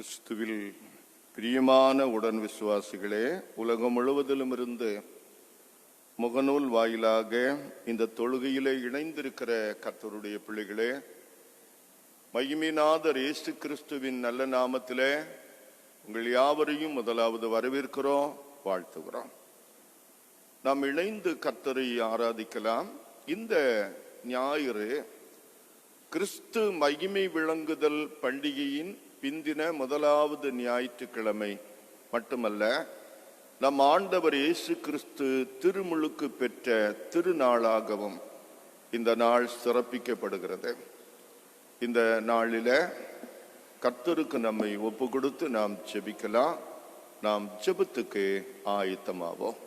கிறிஸ்துவில் பிரியமான உடன் விசுவாசிகளே, உலகம் முழுவதிலும் இருந்து முகநூல் வாயிலாக இந்த தொழுகையிலே இணைந்திருக்கிற கர்த்தருடைய பிள்ளைகளே, மகிமைநாதர் இயேசு கிறிஸ்துவின் நல்ல நாமத்திலே உங்கள் யாவரையும் முதலாவது வரவேற்கிறோம், வாழ்த்துகிறோம். நாம் இணைந்து கர்த்தரை ஆராதிக்கலாம். இந்த ஞாயிறு கிறிஸ்து மகிமை விளங்குதல் பண்டிகையின் பிந்தின முதலாவது ஞாயிற்றுக்கிழமை மட்டுமல்ல, நம் ஆண்டவர் இயேசு கிறிஸ்து திருமுழுக்கு பெற்ற திருநாளாகவும் இந்த நாள் சிறப்பிக்கப்படுகிறது. இந்த நாளில கர்த்தருக்கு நம்மை ஒப்பு கொடுத்து நாம் ஜெபிக்கலாம். நாம் ஜெபத்துக்கு ஆயத்தமாவோம்.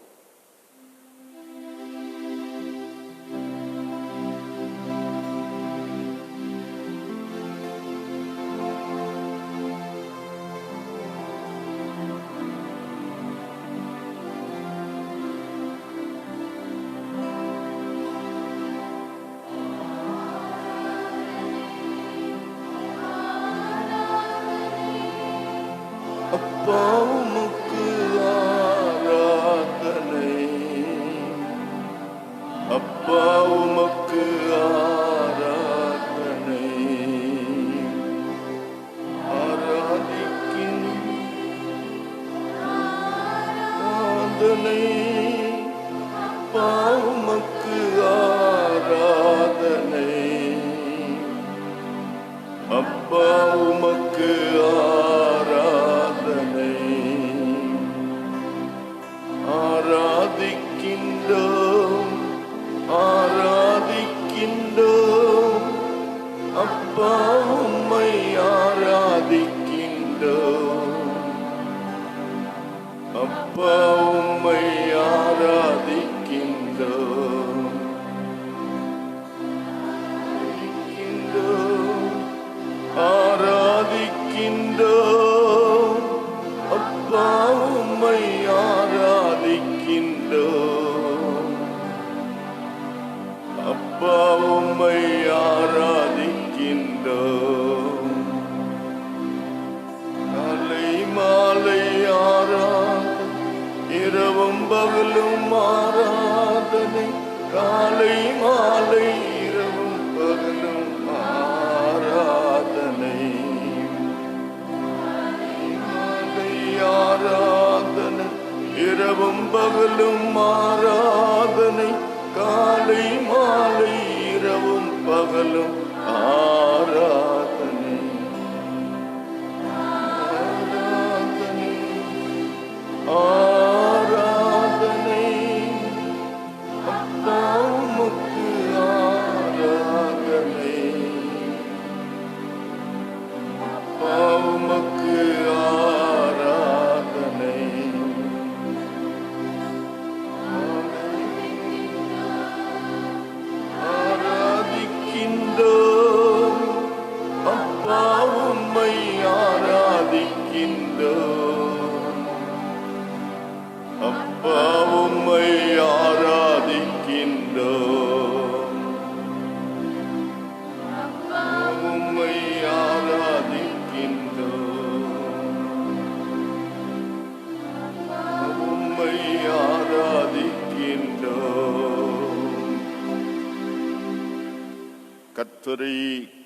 கர்த்தரை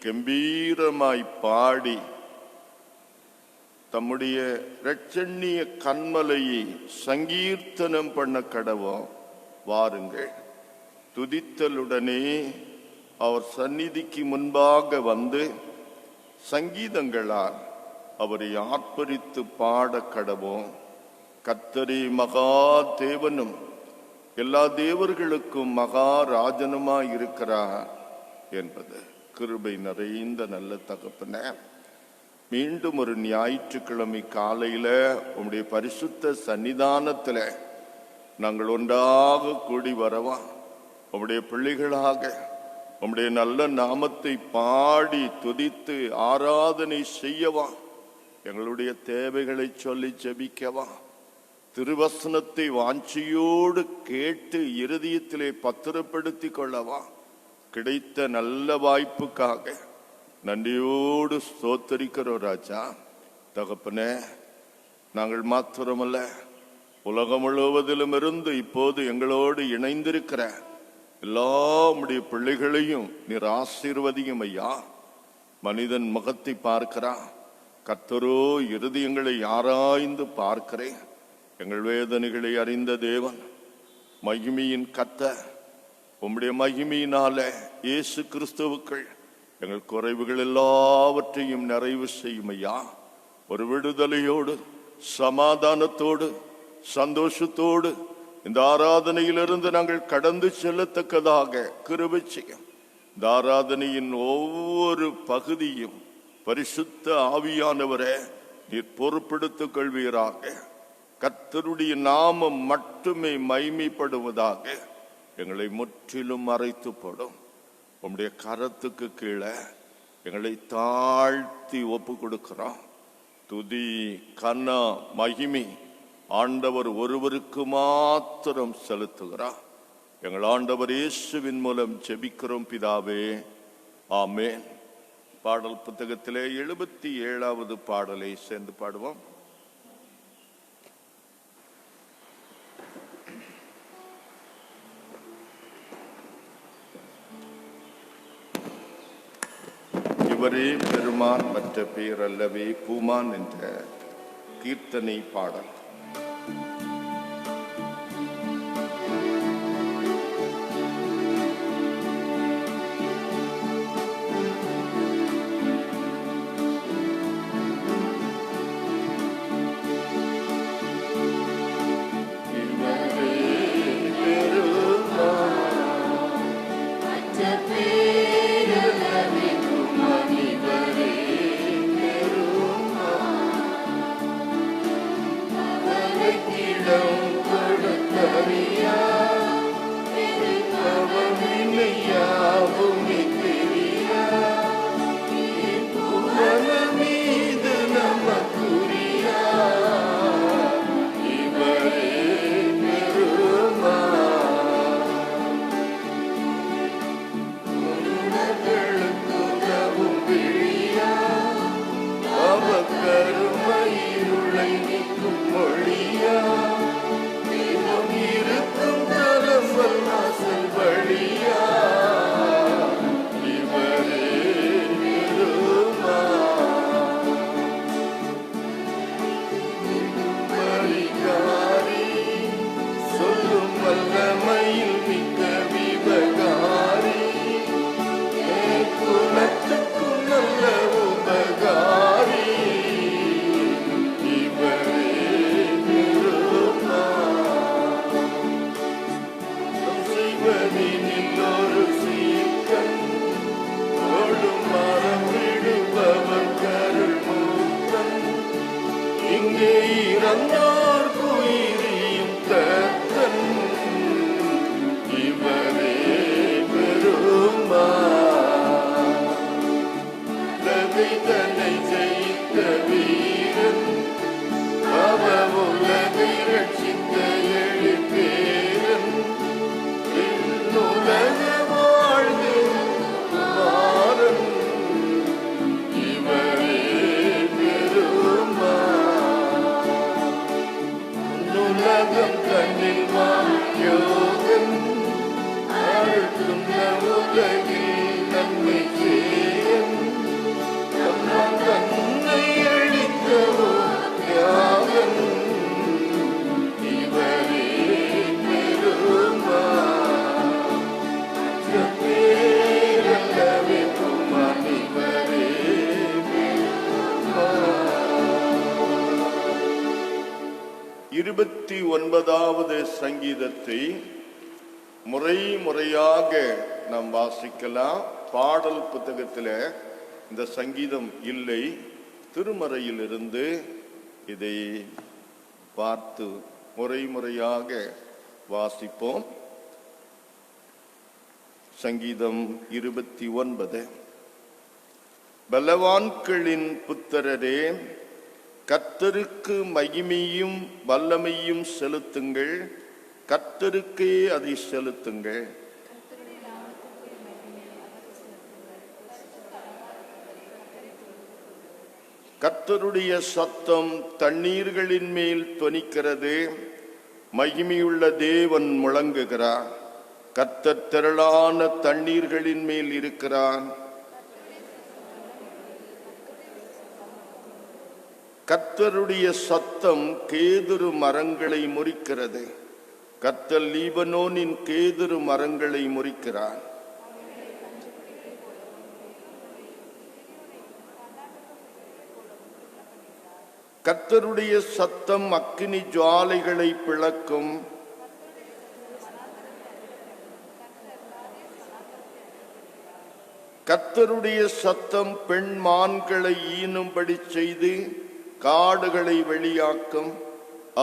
கம்பீரமாய் பாடி தம்முடைய இரட்சணிய கன்மலையை சங்கீர்த்தனம் பண்ண கடவோம். வாருங்கள், துதித்தலுடனே அவர் சந்நிதிக்கு முன்பாக வந்து சங்கீதங்களால் அவரை ஆர்ப்பரித்து பாட கடவோம். கர்த்தரே மகா தேவனும் எல்லா தேவர்களுக்கும் மகாராஜனுமாய் இருக்கிறார் என்பது. கிருபை நிறைந்த நல்ல தகப்பனே, மீண்டும் ஒரு ஞாயிற்றுக்கிழமை காலையில உம்முடைய பரிசுத்த சன்னிதானத்துல நாங்கள் ஒன்றாக கூடி வரவா, உம்முடைய பிள்ளைகளாக உம்முடைய நல்ல நாமத்தை பாடி துதித்து ஆராதனை செய்யவா, எங்களுடைய தேவைகளை சொல்லி ஜெபிக்கவா, திருவசனத்தை வாஞ்சியோடு கேட்டு இருதயத்திலே பத்திரப்படுத்தி கொள்ளவா, கிடைத்த நல்ல வாய்ப்புக்காக நன்றியோடு ஸ்தோத்தரிக்கிறோம் ராஜா. தகப்பனே, நாங்கள் மாத்திரமல்ல, உலகம் முழுவதிலும் இருந்து இப்போது எங்களோடு இணைந்திருக்கிற எல்லா உம்முடைய பிள்ளைகளையும் நீர் ஆசீர்வதியும் ஐயா. மனிதன் முகத்தை பார்க்கிறான், கர்த்தரோ இருதயங்களை ஆராய்ந்து பார்க்கிறேன். எங்கள் வேதனைகளை அறிந்த தேவன், மகிமையின் கர்த்தர், உம்முடைய மகிமையினால இயேசு கிறிஸ்துவுக்குள் எங்கள் குறைவுகள் எல்லாவற்றையும் நிறைவு செய்யும் ஐயா. ஒரு விடுதலையோடு, சமாதானத்தோடு, சந்தோஷத்தோடு இந்த ஆராதனையிலிருந்து நாங்கள் கடந்து செல்லத்தக்கதாக கிருபை செய்யும். இந்த ஆராதனையின் ஒவ்வொரு பகுதியும் பரிசுத்த ஆவியானவரே நீர் பொறுப்பெடுத்துக் கொள்வீராக. கர்த்தருடைய நாமம் மட்டுமே மகிமைப்படுவதாக. எங்களை முற்றிலும் மறைத்து போடும். உம்முடைய கரத்துக்கு கீழே எங்களை தாழ்த்தி ஒப்பு கொடுக்கிறோம். துதி, கன, மகிமை ஆண்டவர் ஒருவருக்கு மாத்திரம் செலுத்துகிறார். எங்கள் ஆண்டவர் இயேசுவின் மூலம் ஜெபிக்கிறோம் பிதாவே, ஆமென். பாடல் புத்தகத்திலே 77வது பாடலை சேர்ந்து பாடுவோம். இவரே பெருமான், மற்ற பேர் அல்லவே பூமான் என்ற கீர்த்தனை பாடல். சங்கீதத்தை முறையாக நாம் வாசிக்கலாம். பாடல் புத்தகத்தில் இந்த சங்கீதம் இல்லை, திருமறையிலிருந்து இதை பார்த்து முறையாக வாசிப்போம். சங்கீதம் 29. பலவான்களின் புத்திரரே, கர்த்தருக்கு மகிமையும் வல்லமையும் செலுத்துங்கள், கர்த்தருக்கே அதை செலுத்துங்கள். கர்த்தருடைய சத்தம் தண்ணீர்களின் மேல் தொனிக்கிறது. மகிமையுள்ள தேவன் முழங்குகிறார். கர்த்தர் திரளான தண்ணீர்களின் மேல் இருக்கிறார். கர்த்தருடைய சத்தம் கேதுரு மரங்களை முறிக்கிறது. கர்த்தர் லீபனோனின் கேதுரு மரங்களை முறிக்கிறார். கர்த்தருடைய சத்தம் அக்கினி ஜுவாலைகளை பிளக்கும். கர்த்தருடைய சத்தம் பெண் மான்களை ஈனும்படி செய்து காடுகளை வெளியாக்கும்.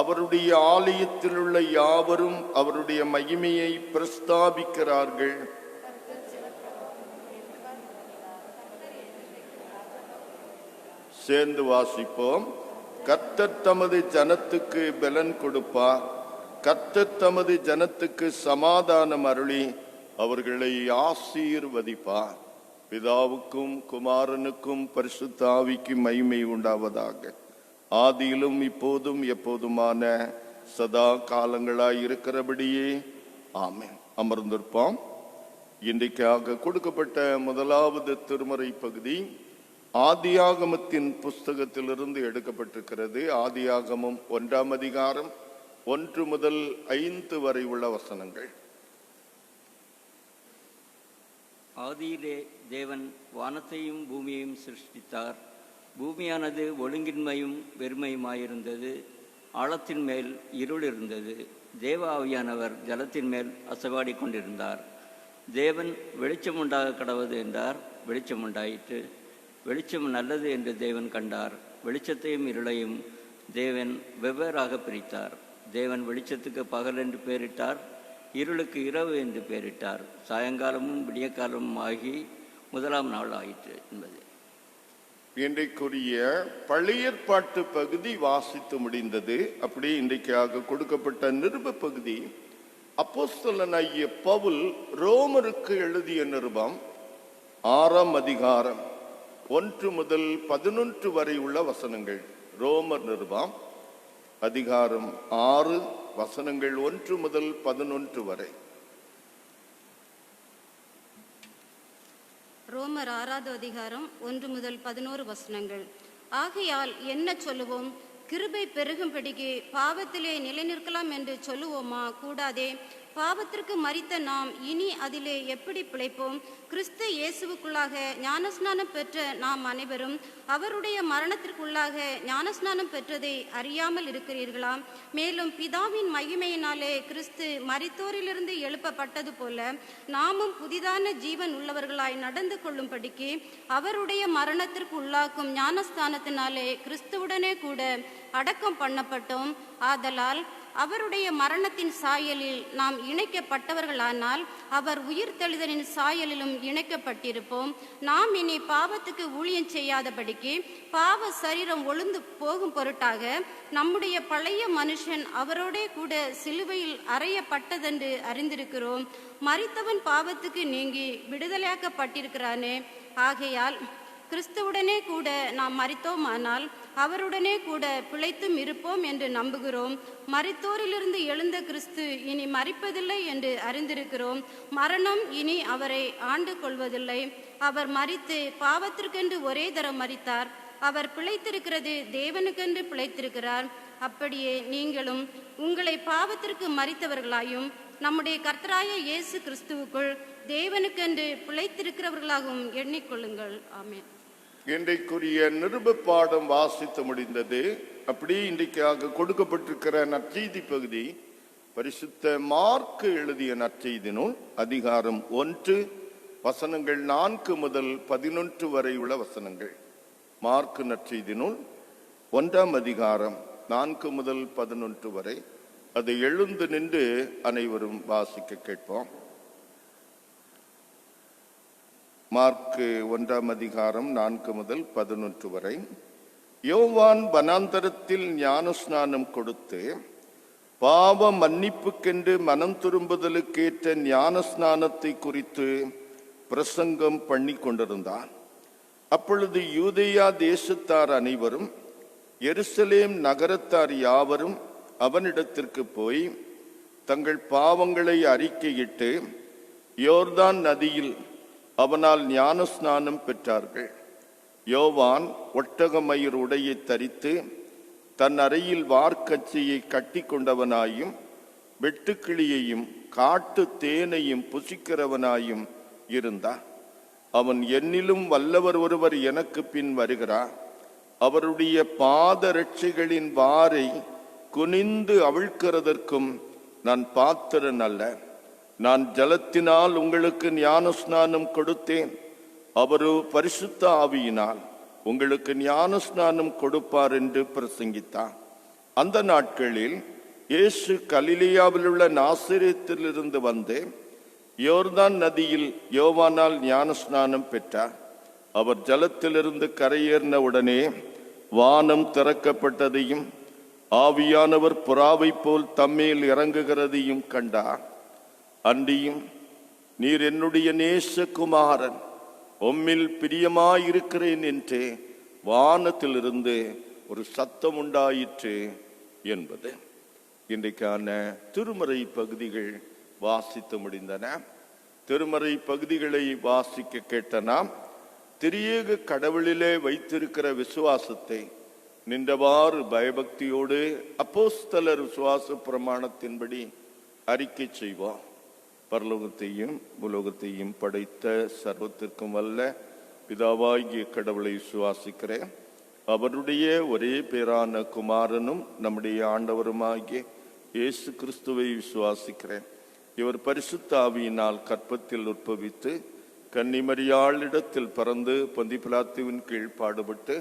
அவருடைய ஆலயத்தில் உள்ள யாவரும் அவருடைய மகிமையை பிரஸ்தாபிக்கிறார்கள். சேர்ந்து வாசிப்போம். கர்த்தர் தமது ஜனத்துக்கு பலன் கொடுப்பார். கர்த்தர் தமது ஜனத்துக்கு சமாதானம் அருளி அவர்களை ஆசீர்வதிப்பார். பிதாவுக்கும் குமாரனுக்கும் பரிசுத்த ஆவிக்கும் மகிமை உண்டாவதாக. ஆதியிலும் இப்போதும் எப்போதுமான சதா காலங்களாய் இருக்கிறபடியே ஆமென். அமர்ந்திருப்போம். இன்றைக்காக கொடுக்கப்பட்ட முதலாவது திருமறை பகுதி ஆதியாகமத்தின் புஸ்தகத்திலிருந்து எடுக்கப்பட்டிருக்கிறது. ஆதியாகமம் 1ஆம் அதிகாரம் 1 முதல் 5 வரை உள்ள வசனங்கள். ஆதியிலே தேவன் வானத்தையும் பூமியையும் சிருஷ்டித்தார். பூமியானது ஒழுங்கின்மையும் வெறுமையுமாயிருந்தது. ஆழத்தின் மேல் இருள் இருந்தது. தேவ ஆவியானவர் ஜலத்தின் மேல் அசைவாடி கொண்டிருந்தார். தேவன் வெளிச்சம் உண்டாக கடவது என்றார். வெளிச்சம் உண்டாயிற்று. வெளிச்சம் நல்லது என்று தேவன் கண்டார். வெளிச்சத்தையும் இருளையும் தேவன் வெவ்வேறாக பிரித்தார். தேவன் வெளிச்சத்துக்கு பகல் என்று பெயரிட்டார். இருளுக்கு இரவு என்று பெயரிட்டார். சாயங்காலமும் விடியற்காலமும் ஆகி 1ஆம் நாள் ஆயிற்று என்பது. இன்றைக்குரிய பழைய ஏற்பாட்டு பகுதி வாசித்து முடிந்தது. அப்படி இன்றைக்காக கொடுக்கப்பட்ட நிருப பகுதி அப்போஸ்தலனாகிய பவுல் ரோமருக்கு எழுதிய நிருபம் 6ஆம் அதிகாரம் 1 முதல் 11 வரை உள்ள வசனங்கள். ரோமர் நிருபம் அதிகாரம் 6 வசனங்கள் 1 முதல் 11 வரை. ரோமர் 6ஆவது அதிகாரம் 1 முதல் 11 வசனங்கள். ஆகையால் என்ன சொல்லுவோம்? கிருபை பெருகும்படிக்கு பாவத்திலே நிலைநிற்கலாம் என்று சொல்லுவோமா? கூடாதே. பாவத்திற்கு மரித்த நாம் இனி அதிலே எப்படி பிழைப்போம்? கிறிஸ்து இயேசுவுக்குள்ளாக ஞானஸ்நானம் பெற்ற நாம் அனைவரும் அவருடைய மரணத்திற்குள்ளாக ஞானஸ்நானம் பெற்றதை அறியாமல் இருக்கிறீர்களாம். மேலும் பிதாவின் மகிமையினாலே கிறிஸ்து மரித்தோரிலிருந்து எழுப்பப்பட்டது போல நாமும் புதிதான ஜீவன் உள்ளவர்களாய் நடந்து கொள்ளும்படிக்கு அவருடைய மரணத்திற்கு உள்ளாக்கும் ஞானஸ்தானத்தினாலே கிறிஸ்துவுடனே கூட அடக்கம் பண்ணப்பட்டோம். ஆதலால் அவருடைய மரணத்தின் சாயலில் நாம் இணைக்கப்பட்டவர்களானால் அவர் உயிர் தெளிதலின் சாயலிலும் இணைக்கப்பட்டிருப்போம். நாம் இனி பாவத்துக்கு ஊழியம் செய்யாதபடிக்கு பாவ சரீரம் ஒழுந்து போகும் பொருட்டாக நம்முடைய பழைய மனுஷன் அவரோடே கூட சிலுவையில் அறையப்பட்டதென்று அறிந்திருக்கிறோம். மரித்தவன் பாவத்துக்கு நீங்கி விடுதலையாக்கப்பட்டிருக்கிறானே. ஆகையால் கிறிஸ்துவுடனே கூட நாம் மரித்தோமானால் அவருடனே கூட பிழைத்தும் இருப்போம் என்று நம்புகிறோம். மரித்தோரிலிருந்து எழுந்த கிறிஸ்து இனி மரிப்பதில்லை என்று அறிந்திருக்கிறோம். மரணம் இனி அவரை ஆண்டு கொள்வதில்லை. அவர் மரித்து பாவத்திற்கென்று ஒரே தரம் மரித்தார். அவர் பிழைத்திருக்கிறது தேவனுக்கென்று பிழைத்திருக்கிறார். அப்படியே நீங்களும் உங்களை பாவத்திற்கு மரித்தவர்களாயும் நம்முடைய கர்த்தராய இயேசு கிறிஸ்துவுக்குள் தேவனுக்கென்று பிழைத்திருக்கிறவர்களாகவும் எண்ணிக்கொள்ளுங்கள். ஆமென். இன்றைக்குரிய நிருப பாடம் வாசித்து முடிந்தது. அப்படி இன்றைக்காக கொடுக்கப்பட்டிருக்கிற நற்செய்தி பகுதி பரிசுத்த மார்க்கு எழுதிய நற்செய்தி நூல் அதிகாரம் 1 வசனங்கள் 4 முதல் 11 வரை உள்ள வசனங்கள். மார்க்கு நற்செய்தி நூல் 1ஆம் அதிகாரம் 4 முதல் 11 வரை. அதை எழுந்து நின்று அனைவரும் வாசிக்க கேட்போம். மார்க்கு 1ஆம் அதிகாரம் 4 முதல் 11 வரை. யோவான் வனாந்தரத்தில் ஞானஸ்நானம் கொடுத்து பாவ மன்னிப்புக்கென்று மனம் திரும்புதலுக்கேற்ற ஞானஸ்நானத்தை குறித்து பிரசங்கம் பண்ணி கொண்டிருந்தான். அப்பொழுது யூதேயா தேசத்தார் அனைவரும் எருசலேம் நகரத்தார் யாவரும் அவனிடத்திற்கு போய் தங்கள் பாவங்களை அறிக்கையிட்டு யோர்தான் நதியில் அவனால் ஞானஸ்நானம் பெற்றார்கள். யோவான் ஒட்டகமயிர் உடையை தரித்து தன் அறையில் வார்க்கச்சையை கட்டி கொண்டவனாயும் வெட்டுக்கிளியையும் காட்டு தேனையும் புசிக்கிறவனாயும் இருந்தான். அவன் என்னிலும் வல்லவர் ஒருவர் எனக்கு பின் வருகிறார், அவருடைய பாதரட்சைகளின் வாரை குனிந்து அவிழ்க்கிறதற்கும் நான் பாத்திரன் அல்ல. நான் ஜலத்தினால் உங்களுக்கு ஞானஸ்நானம் கொடுத்தேன், அவரு பரிசுத்த ஆவியினால் உங்களுக்கு ஞானஸ்நானம் கொடுப்பார் என்று பிரசங்கித்தார். அந்த நாட்களில் இயேசு கலிலேயாவில் உள்ள நாசரேத்திலிருந்து வந்து யோர்தான் நதியில் யோவானால் ஞானஸ்நானம் பெற்றார். அவர் ஜலத்திலிருந்து கரையேறின உடனே வானம் திறக்கப்பட்டதையும் ஆவியானவர் புறாவை போல் தம்மேல் இறங்குகிறதையும் கண்டார். அன்றியும், நீர் என்னுடைய நேசகுமாரன், உம்மில் பிரியமாயிருக்கிறேன் என்று வானத்திலிருந்து ஒரு சத்தம் உண்டாயிற்று என்பது. இன்றைக்கான திருமறை பகுதிகள் வாசித்து முடிந்தன. திருமறை பகுதிகளை வாசிக்க கேட்ட நாம் திரியேக கடவுளிலே வைத்திருக்கிற விசுவாசத்தை நின்றவாறு பயபக்தியோடு அப்போஸ்தலர் விசுவாச பிரமாணத்தின்படி அறிக்கை செய்வோம். பரலோகத்தையும் உலோகத்தையும் படைத்த சர்வத்திற்கும் வல்ல பிதாவாகிய கடவுளை விசுவாசிக்கிறேன். அவருடைய ஒரே பேரான குமாரனும் நம்முடைய ஆண்டவருமாகிய இயேசு கிறிஸ்துவை விசுவாசிக்கிறேன். இவர் பரிசுத்த ஆவியினால் கற்பத்தில் உற்பவித்து கன்னிமரியாளிடத்தில் பிறந்து பொந்தி பிலாத்துவின் கீழ் பாடுபட்டு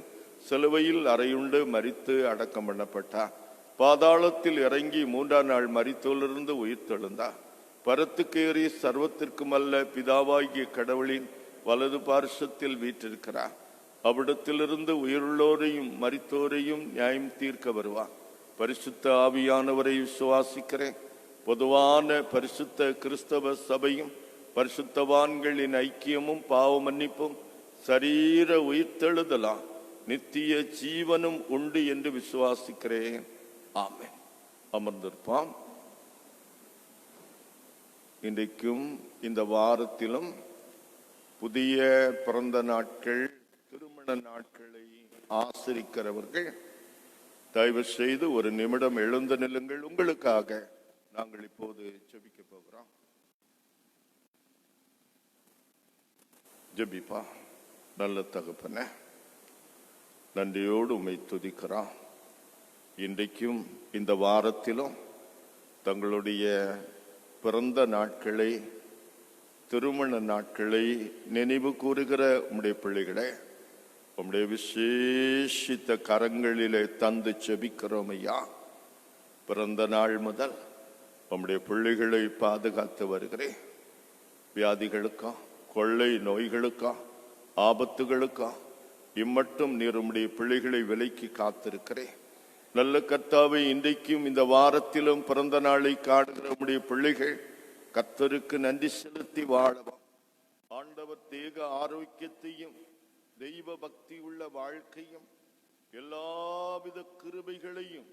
சிலுவையில் அறையுண்டு மரித்து அடக்கம் பண்ணப்பட்டார். பாதாளத்தில் இறங்கி 3ஆம் நாள் மரித்தோலிருந்து உயிர்த்தெழுந்தார். பரத்துக்கேறி சர்வத்திற்கும் அல்ல பிதாவாகிய கடவுளின் வலது பார்சத்தில் வீற்றிருக்கிறார். அவ்விடத்திலிருந்து உயிருள்ளோரையும் மரித்தோரையும் நியாயம் தீர்க்க வருவார். பரிசுத்த ஆவியானவரை விசுவாசிக்கிறேன். பொதுவான பரிசுத்த கிறிஸ்தவ சபையும் பரிசுத்தவான்களின் ஐக்கியமும் பாவ மன்னிப்பும் சரீர உயிர்த்தெழுதலாம் நித்திய ஜீவனும் உண்டு என்று விசுவாசிக்கிறேன். ஆமென். அமர்ந்திருப்பாம். இன்றைக்கும் இந்த வாரத்திலும் புதிய பிறந்த நாட்கள், திருமண நாட்களை ஆசரிக்கிறவர்கள் தயவு செய்து ஒரு நிமிடம் எழுந்து நில்லுங்கள். உங்களுக்காக நாங்கள் இப்போது ஜெபிக்க போகிறோம். ஜெபிப்பா. நல்ல தகப்பனே, நன்றியோடு உம்மை துதிக்கிறோம். இன்றைக்கும் இந்த வாரத்திலும் தங்களுடைய பிறந்த நாட்களை, திருமண நாட்களை நினைவு கூறுகிற உம்முடைய பிள்ளைகளை உம்முடைய விசேஷித்த கரங்களிலே தந்து ஜெபிக்கிறோம் ஐயா. பிறந்த நாள் முதல் உம்முடைய பிள்ளைகளை பாதுகாத்து வருகிறேன். வியாதிகளுக்கா, கொள்ளை நோய்களுக்கா, ஆபத்துகளுக்கா இம்மட்டும் நீர் உம்முடைய பிள்ளைகளை விலைக்கு காத்திருக்கிறேன். நல்ல கர்த்தாவை, இன்றைக்கும் இந்த வாரத்திலும் பிறந்த நாளை காடுகிற உம்முடைய பிள்ளைகள் கர்த்தருக்கு நன்றி செலுத்தி வாழவும், ஆண்டவர் தேக ஆரோக்கியத்தையும் தெய்வ பக்தி உள்ள வாழ்க்கையும் எல்லாவித கிருபைகளையும்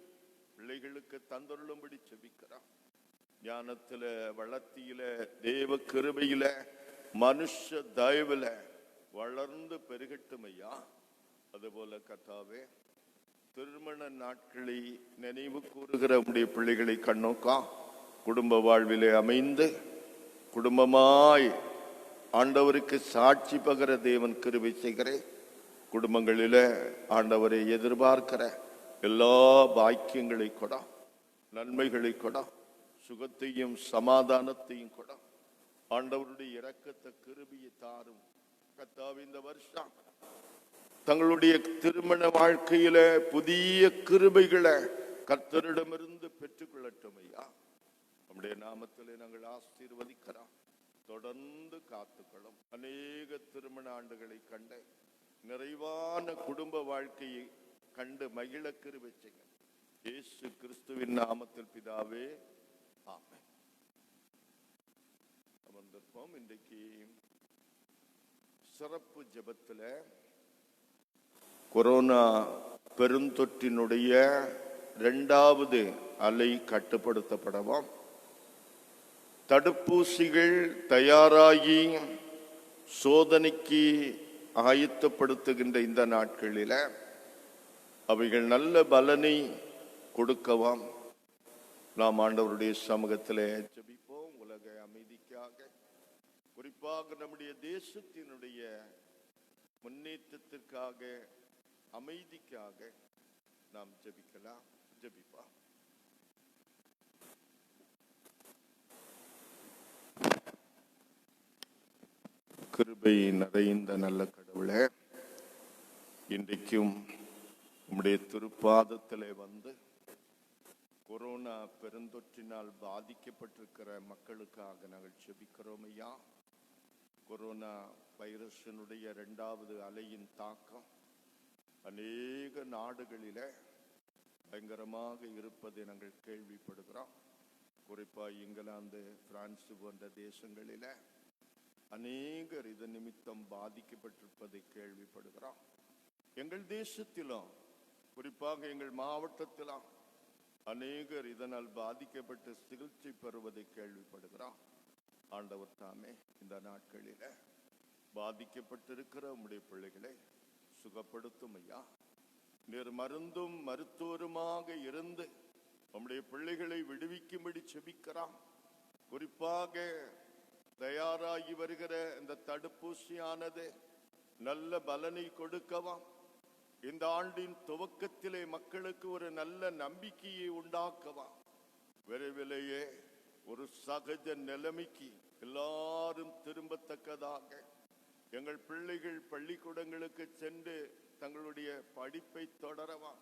பிள்ளைகளுக்கு தந்தருளும்படி செபிக்கிறான். ஞானத்தில, வளர்த்தியில, தேவ கிருபையில, மனுஷ தயவுல வளர்ந்து பெருகட்டும் ஐயா. அதுபோல கர்த்தாவே, திருமண நாட்களை நினைவு கூறுகிற உடைய பிள்ளைகளை கண்ணோக்கா குடும்ப வாழ்விலே அமைந்து குடும்பமாய் ஆண்டவருக்கு சாட்சி பகர தேவன் கிருபை செய்கிறேன். குடும்பங்களில ஆண்டவரை எதிர்பார்க்கிற எல்லா பாக்கியங்களை கொட, நன்மைகளை கொட, சுகத்தையும் சமாதானத்தையும் கொட. ஆண்டவருடைய இரக்கத்தை கிருபையை தாரும் கர்த்தாவே. இந்த வருஷம் தங்களுடைய திருமண வாழ்க்கையில புதிய கிருபைகளை கர்த்தரிடமிருந்து பெற்றுக்கொள்ளட்டும் ஐயா. நம்முடைய நாமத்திலே நாங்கள் ஆசீர்வதிக்கிறோம். தொடர்ந்து காத்துக்களும். அநேக திருமண ஆண்டுகளை கண்ட நிறைவான குடும்ப வாழ்க்கையை கண்டு மகிழ கிருபை செய்யுங்க. இயேசு கிறிஸ்துவின் நாமத்தில் பிதாவே, ஆமென். அமர்ந்திருப்போம். இன்றைக்கு சிறப்பு ஜெபத்துல கொரோனா பெருந்தொற்றினுடைய 2வது அலை கட்டுப்படுத்தப்படவும், தடுப்பூசிகள் தயாராகி சோதனைக்கு ஆயத்தப்படுத்துகின்ற இந்த நாட்களில் அவைகள் நல்ல பலனை கொடுக்கவும் நாம் ஆண்டவருடைய சமூகத்தில் ஜெபிப்போம். உலக அமைதிக்காக, குறிப்பாக நம்முடைய தேசத்தினுடைய முன்னேற்றத்திற்காக, அமைதிக்காக நாம் ஜெபிக்கலாம். ஜெபிப்போம். கிருபை நிறைந்த நல்ல கடவுளே, இன்றைக்கும் உம்முடைய திருப்பாதத்திலே வந்து கொரோனா பெருந்தொற்றினால் பாதிக்கப்பட்டிருக்கிற மக்களுக்காக நாங்கள் ஜெபிக்கிறோம் ஐயா. கொரோனா வைரஸினுடைய 2வது அலையின் தாக்கம் அநேக நாடுகளில் பயங்கரமாக இருப்பதை நாங்கள் கேள்விப்படுகிறோம். குறிப்பாக இங்கிலாந்து, பிரான்ஸ் போன்ற தேசங்களில் அநேகர் இதன் நிமித்தம் பாதிக்கப்பட்டிருப்பதை கேள்விப்படுகிறோம். எங்கள் தேசத்திலும், குறிப்பாக எங்கள் மாவட்டத்திலும் அநேகர் இதனால் பாதிக்கப்பட்டு சிகிச்சை பெறுவதை கேள்விப்படுகிறோம். ஆண்டவர் தாமே இந்த நாட்களில் பாதிக்கப்பட்டிருக்கிற உம்முடைய பிள்ளைகளை சுகப்படுத்தும் ஐயா. நீர் மருந்தும் மருத்துவருமாக இருந்து உம்முடைய பிள்ளைகளை விடுவிக்கும்படி செபிக்கிறோம். குறிப்பாக தயாராகி வருகிற இந்த தடுப்பூசியானது நல்ல பலனை கொடுக்கவும், இந்த ஆண்டின் துவக்கத்திலே மக்களுக்கு ஒரு நல்ல நம்பிக்கையை உண்டாக்கவும், விரைவிலேயே ஒரு சகஜ நிலைமைக்கு எல்லாரும் திரும்பத்தக்கதாக எங்கள் பிள்ளைகள் பள்ளிக்கூடங்களுக்கு சென்று தங்களுடைய படிப்பை தொடரவா,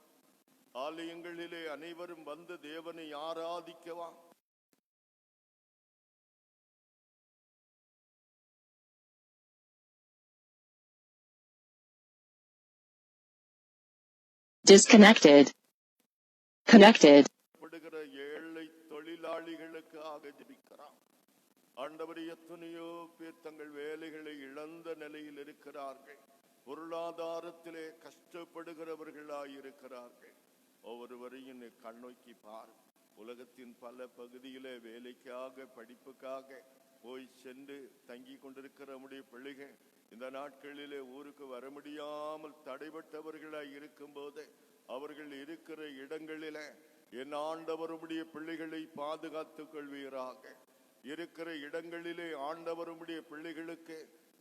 ஆலயங்களிலே அனைவரும் வந்து தேவனை ஆராதிக்கவா, Disconnected. Connected. ஏழை தொழிலாளிகளுக்காக ஜெபிக்கிறார். ஆண்டவரே, எத்தனையோ பேர் தங்கள் வேலைகளை இழந்த நிலையில் இருக்கிறார்கள். பொருளாதாரத்திலே கஷ்டப்படுகிறவர்களாயிருக்கிறார்கள். ஒவ்வொருவரையும் கண்ணோக்கி பார். உலகத்தின் பல பகுதியிலே வேலைக்காக, படிப்புக்காக போய் சென்று தங்கி கொண்டிருக்கிற நம்முடைய பிள்ளைகள் இந்த நாட்களிலே ஊருக்கு வர முடியாமல் தடைபட்டவர்களாய் இருக்கும் போது அவர்கள் இருக்கிற இடங்களில என் ஆண்டவருடைய பிள்ளைகளை பாதுகாத்துக் கொள்வீராக. இருக்கிற இடங்களிலே ஆண்டவருடைய பிள்ளைகளுக்கு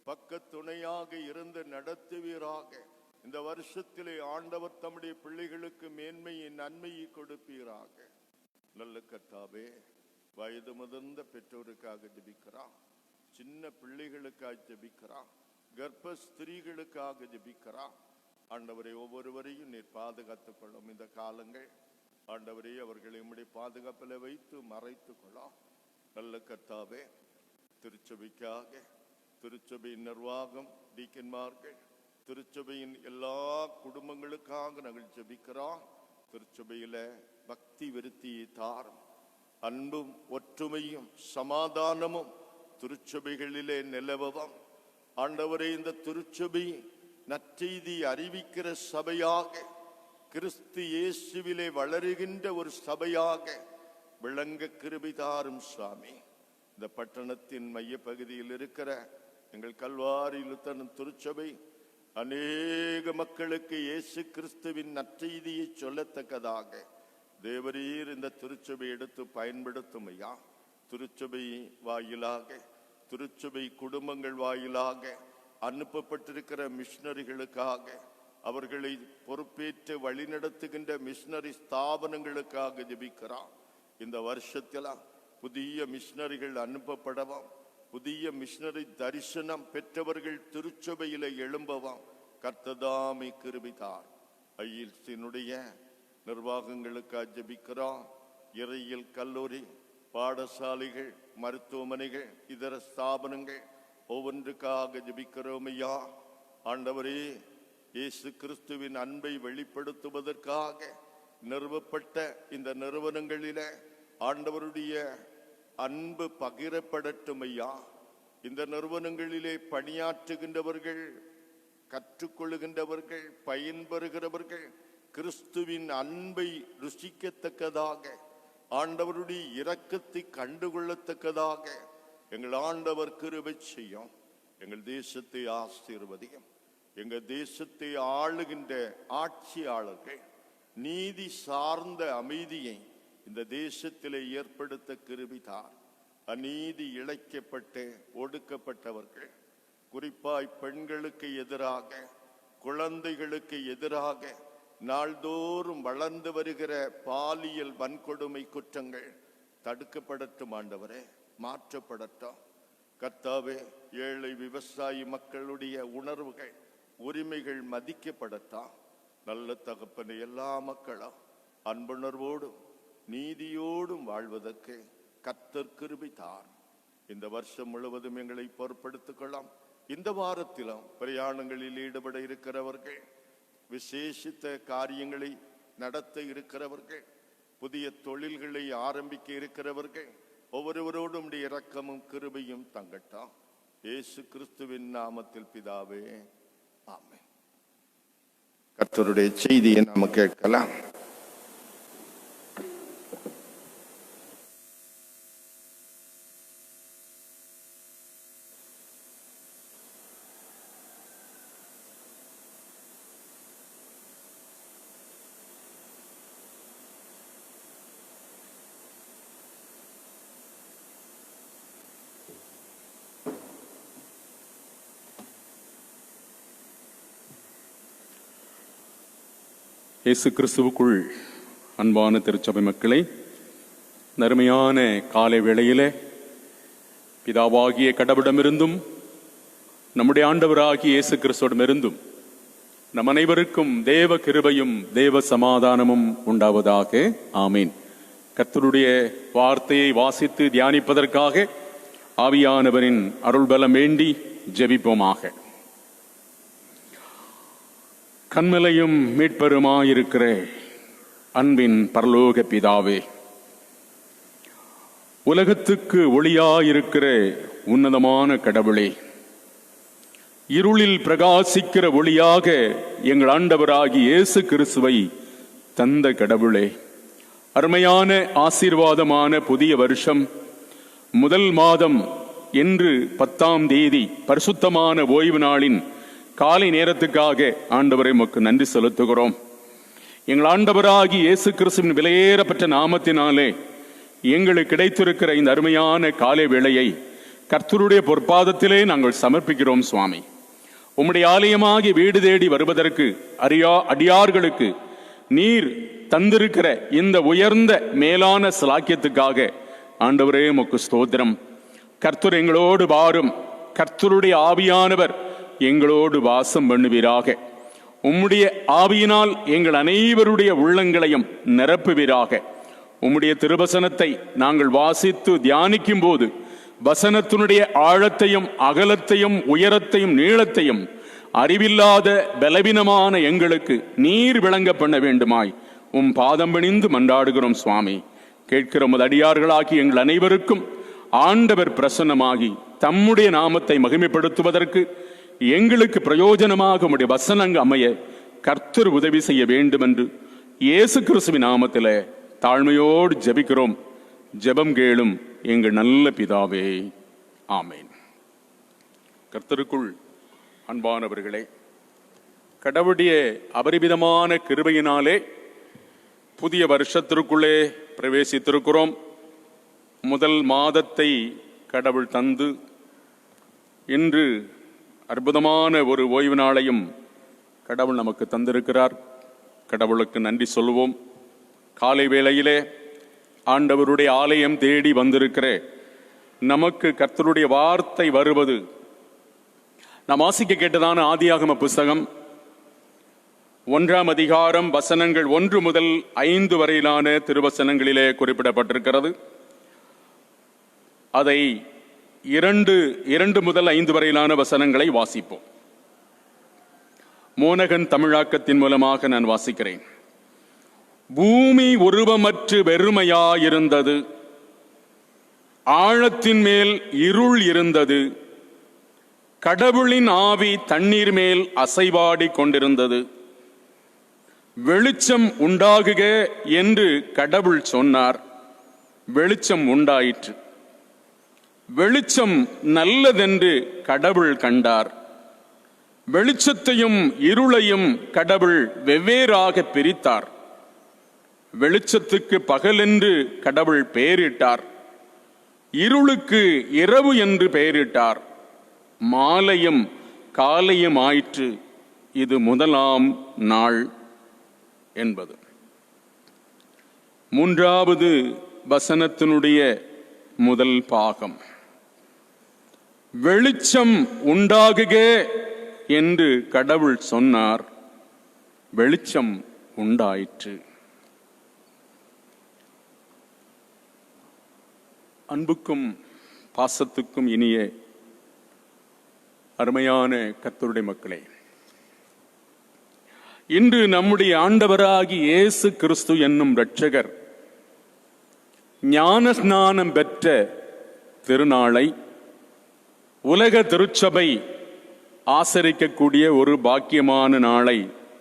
பக்க துணையாக இருந்து நடத்துவீராக. இந்த வருஷத்திலே ஆண்டவர் தம்முடைய பிள்ளைகளுக்கு மேன்மையை, நன்மையை கொடுப்பீராக. நல்ல கர்த்தாவே, வயது முதிர்ந்த பெற்றோருக்காக ஜெபிக்கிறான், சின்ன பிள்ளைகளுக்காக ஜெபிக்கிறான், கர்ப்ப ஸ்திரீகளுக்காக ஜெபிக்கிறான். ஆண்டவரை ஒவ்வொருவரையும் நீர் பாதுகாத்துக் கொள்ளும். இந்த காலங்கள் ஆண்டவரே அவர்களை உம்முடைய பாதுகாப்பில் வைத்து மறைத்துக் கொள்ளும். நல்ல கர்த்தாவே, திருச்சபைக்காக, திருச்சபையின் நிர்வாகம், டீக்கன்மார்கள், திருச்சபையின் எல்லா குடும்பங்களுக்காக நாங்கள் ஜெபிக்கிறோம். திருச்சபையில பக்தி விருத்தியை தாரும். அன்பும் ஒற்றுமையும் சமாதானமும் திருச்சபைகளிலே நிலவவும். ஆண்டவரே, இந்த திருச்சபை நற்செய்தி அறிவிக்கிற சபையாக, கிறிஸ்து இயேசுவிலே வளருகின்ற ஒரு சபையாக விளங்க கிருபை தாரும் சுவாமி. இந்த பட்டணத்தின் மைய பகுதியில் இருக்கிற எங்கள் கல்வாரி லுத்தரன் திருச்சபை அநேக மக்களுக்கு இயேசு கிறிஸ்துவின் நற்செய்தியை சொல்லத்தக்கதாக தேவரீர் இந்த திருச்சபை எடுத்து பயன்படுத்தும் ஐயா. திருச்சபை வாயிலாக, திருச்சபை குடும்பங்கள் வாயிலாக அனுப்பப்பட்டிருக்கிற மிஷனரிகளுக்காக, அவர்களை பொறுப்பேற்று வழிநடத்துகின்ற மிஷனரி ஸ்தாபனங்களுக்காக ஜெபிக்கிறான். இந்த வருஷத்தில் புதிய மிஷனரிகள் அனுப்பப்படவும், புதிய மிஷனரி தரிசனம் பெற்றவர்கள் திருச்சபையில எழும்பவும் கர்த்ததாமை கிருபித்தார். ஐயில்சினுடைய நிர்வாகங்களுக்காக ஜெபிக்கிறோம். இறையியல் கல்லூரி, பாடசாலைகள், மருத்துவமனைகள், இதர ஸ்தாபனங்கள் ஒவ்வொன்றுக்காக ஜெபிக்கிறோம் ஐயா. ஆண்டவரே, இயேசு கிறிஸ்துவின் அன்பை வெளிப்படுத்துவதற்காக நிறுவப்பட்ட இந்த நிறுவனங்களில ஆண்டவருடைய அன்பு பகிரப்படட்டும் ஐயா. இந்த நிறுவனங்களிலே பணியாற்றுகின்றவர்கள் கற்றுக்கொள்ளுகின்றவர்கள், பயன்பெறுகிறவர்கள் கிறிஸ்துவின் அன்பை ருசிக்கத்தக்கதாக, ஆண்டவருடைய இரக்கத்தை கண்டுகொள்ளத்தக்கதாக எங்கள் ஆண்டவர் கிருபை செய்யும். எங்கள் தேசத்தை ஆசீர்வதியும். எங்கள் தேசத்தை ஆளுகின்ற ஆட்சியாளர்கள் நீதி சார்ந்த அமைதியை இந்த தேசத்திலே ஏற்படுத்த கிருபித்தார். அநீதி இழைக்கப்பட்டு ஒடுக்கப்பட்டவர்கள், குறிப்பாய் பெண்களுக்கு எதிராக, குழந்தைகளுக்கு எதிராக நாள்தோறும் வளர்ந்து வருகிற பாலியல் வன்கொடுமை குற்றங்கள் தடுக்கப்படட்டும். ஆண்டவரே, மாற்றப்படட்டும். கர்த்தாவே, ஏழை விவசாயி மக்களுடைய உணர்வுகள், உரிமைகள் மதிக்கப்படட்டும். நல்ல தகப்பனை, எல்லா மக்களும் அன்புணர்வோடும் நீதியோடும் வாழ்வதற்கு கர்த்தர் கிருபை தார். இந்த வருஷம் முழுவதும் எங்களை பொறுப்படுத்திக் கொள்ளலாம். இந்த வாரத்திலும் பிரயாணங்களில் ஈடுபட இருக்கிறவர்கள், விசேஷித்த காரியங்களை நடத்த இருக்கிறவர்கள், புதிய தொழில்களை ஆரம்பிக்க இருக்கிறவர்கள் ஒவ்வொருவரோடும் இரக்கமும் கிருபையும் தங்கட்டும். இயேசு கிறிஸ்துவின் நாமத்தில் பிதாவே, ஆமென். கர்த்தருடைய செய்தியை நாம் கேட்கலாம். இயேசு கிறிஸ்துவுக்குள் அன்பான திருச்சபை மக்களே, நறுமையான காலை வேளையிலே பிதாவாகிய கடவுளிடமிருந்தும் நம்முடைய ஆண்டவராகிய இயேசு கிறிஸ்துவிடமிருந்தும் நம் அனைவருக்கும் தேவ கிருபையும் தேவ சமாதானமும் உண்டாவதாக. ஆமீன். கர்த்தருடைய வார்த்தையை வாசித்து தியானிப்பதற்காக ஆவியானவரின் அருள்பலம் வேண்டி ஜெபிப்போமாக. கண்மலையும் மீட்பெருமாயிருக்கிற அன்பின் பரலோக பிதாவே, உலகத்துக்கு ஒளியாயிருக்கிற உன்னதமான கடவுளே, இருளில் பிரகாசிக்கிற ஒளியாக எங்கள் ஆண்டவராகி இயேசு கிறிஸ்துவை தந்த கடவுளே, அருமையான ஆசீர்வாதமான புதிய வருஷம் முதல் மாதம் என்று 10ஆம் தேதி பரிசுத்தமான ஓய்வு நாளின் காலை நேரத்துக்காக ஆண்டவரை உமக்கு நன்றி செலுத்துகிறோம். எங்கள் ஆண்டவராகி இயேசு கிறிஸ்துவின் விலையேறப்பட்ட நாமத்தினாலே எங்களுக்கு கிடைத்திருக்கிற இந்த அருமையான காலை வேளையை கர்த்தருடைய பொற்பாதத்திலே நாங்கள் சமர்ப்பிக்கிறோம். சுவாமி, உம்முடைய ஆலயமாகி வீடு தேடி வருவதற்கு அடியார்களுக்கு நீர் தந்திருக்கிற இந்த உயர்ந்த மேலான சிலாக்கியத்துக்காக ஆண்டவரே உமக்கு ஸ்தோத்திரம். கர்த்தர் எங்களோடு வாரும். கர்த்தருடைய ஆவியானவர் எங்களோடு வாசம் பண்ணுவீராக. உம்முடைய ஆவியினால் எங்கள் அனைவருடைய உள்ளங்களையும் நிரப்புவீராக. உம்முடைய திருவசனத்தை நாங்கள் வாசித்து தியானிக்கும் போது வசனத்தினுடைய ஆழத்தையும் அகலத்தையும் உயரத்தையும் நீளத்தையும் அறிவில்லாத பலவீனமான எங்களுக்கு நீர் விளங்க பண்ண வேண்டுமாய் உம் பாதம் பணிந்து மன்றாடுகிறோம். சுவாமி, கேட்கிற உமது அடியார்களாகி எங்கள் அனைவருக்கும் ஆண்டவர் பிரசன்னமாகி தம்முடைய நாமத்தை மகிமைப்படுத்துவதற்கு எங்களுக்கு பிரயோஜனமாக உம்முடைய வசனங்கள் அமைய கர்த்தர் உதவி செய்ய வேண்டும் என்று இயேசு கிறிஸ்துவின் நாமத்தில் தாழ்மையோடு ஜெபிக்கிறோம். ஜெபம் கேளும் எங்கள் நல்ல பிதாவே, ஆமேன். கர்த்தருக்குள் அன்பானவர்களே, கடவுளுடைய அபரிமிதமான கிருபையினாலே புதிய வருஷத்திற்குள்ளே பிரவேசித்திருக்கிறோம். முதல் மாதத்தை கடவுள் தந்து இன்று அற்புதமான ஒரு ஓய்வு நாளையும் கடவுள் நமக்கு தந்திருக்கிறார். கடவுளுக்கு நன்றி சொல்வோம். காலை வேளையிலே ஆண்டவருடைய ஆலயம் தேடி வந்திருக்கிற நமக்கு கர்த்தருடைய வார்த்தை வருவது நாம் வாசிக்க கேட்டதான ஆதியாகம புஸ்தகம் 1ஆம் அதிகாரம் வசனங்கள் 1 முதல் 5 வரையிலான திருவசனங்களிலே குறிப்பிடப்பட்டிருக்கிறது. அதை 2 முதல் 5 வரையிலான வசனங்களை வாசிப்போம். மோனகன் தமிழாக்கத்தின் மூலமாக நான் வாசிக்கிறேன். பூமி உருவமற்று வெறுமையாயிருந்தது, ஆழத்தின் மேல் இருள் இருந்தது, கடவுளின் ஆவி தண்ணீர் மேல் அசைவாடி கொண்டிருந்தது. வெளிச்சம் உண்டாகுக என்று கடவுள் சொன்னார். வெளிச்சம் உண்டாயிற்று. வெளிச்சம் நல்லதென்று கடவுள் கண்டார். வெளிச்சத்தையும் இருளையும் கடவுள் வெவ்வேறாக பிரித்தார். வெளிச்சத்துக்கு பகலென்று கடவுள் பெயரிட்டார். இருளுக்கு இரவு என்று பெயரிட்டார். மாலையும் காலையும் ஆயிற்று. இது முதலாம் நாள் என்பது. மூன்றாவது வசனத்தினுடைய முதல் பாகம், வெளிச்சம் உண்டாகுக என்று கடவுள் சொன்னார். வெளிச்சம் உண்டாயிற்று. அன்புக்கும் பாசத்துக்கும் இனிய அருமையான கர்த்தருடைய மக்களே, இன்று நம்முடைய ஆண்டவராகி இயேசு கிறிஸ்து என்னும் இரட்சகர் ஞான ஸ்நானம் பெற்ற திருநாளை உலக திருச்சபை ஆசரிக்கக்கூடிய ஒரு பாக்கியமான நாளை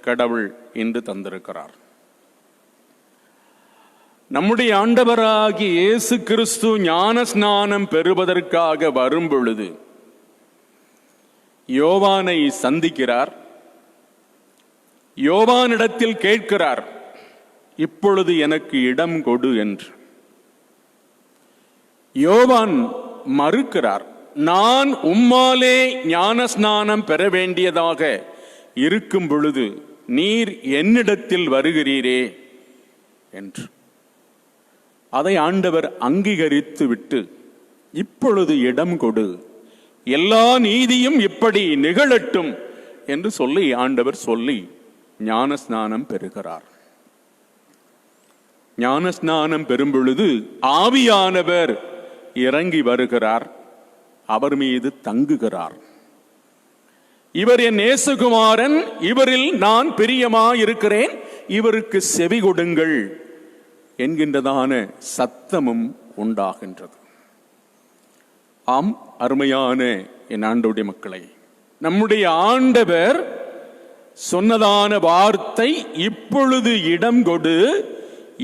கடவுள் இன்று தந்திருக்கிறார். நம்முடைய ஆண்டவராகி இயேசு கிறிஸ்து ஞான ஸ்நானம் பெறுவதற்காக வரும் பொழுது யோவானை சந்திக்கிறார். யோவானிடத்தில் கேட்கிறார், இப்பொழுது எனக்கு இடம் கொடு என்று. யோவான் மறுக்கிறார். நான் உம்மாலே ஞான ஸ்நானம் பெற வேண்டியதாக இருக்கும் பொழுது நீர் என்னிடத்தில் வருகிறீரே என்று. அதை ஆண்டவர் அங்கீகரித்து விட்டு, இப்பொழுது இடம் கொடு, எல்லா நீதியும் இப்படி நிகழட்டும் என்று சொல்லி ஆண்டவர் சொல்லி ஞான ஸ்நானம் பெறுகிறார். ஞான ஸ்நானம் பெறும் பொழுது ஆவியானவர் இறங்கி வருகிறார். அவர் மீது தங்குகிறார். இவர் என் நேசகுமாரன், இவரில் நான் பிரியமாயிருக்கிறேன், இவருக்கு செவி கொடுங்கள் என்கின்றதான சத்தமும் உண்டாகின்றது. ஆம், அருமையான என் ஆண்டவருடைய மக்களை, நம்முடைய ஆண்டவர் சொன்னதான வார்த்தை, இப்பொழுது இடம் கொடு,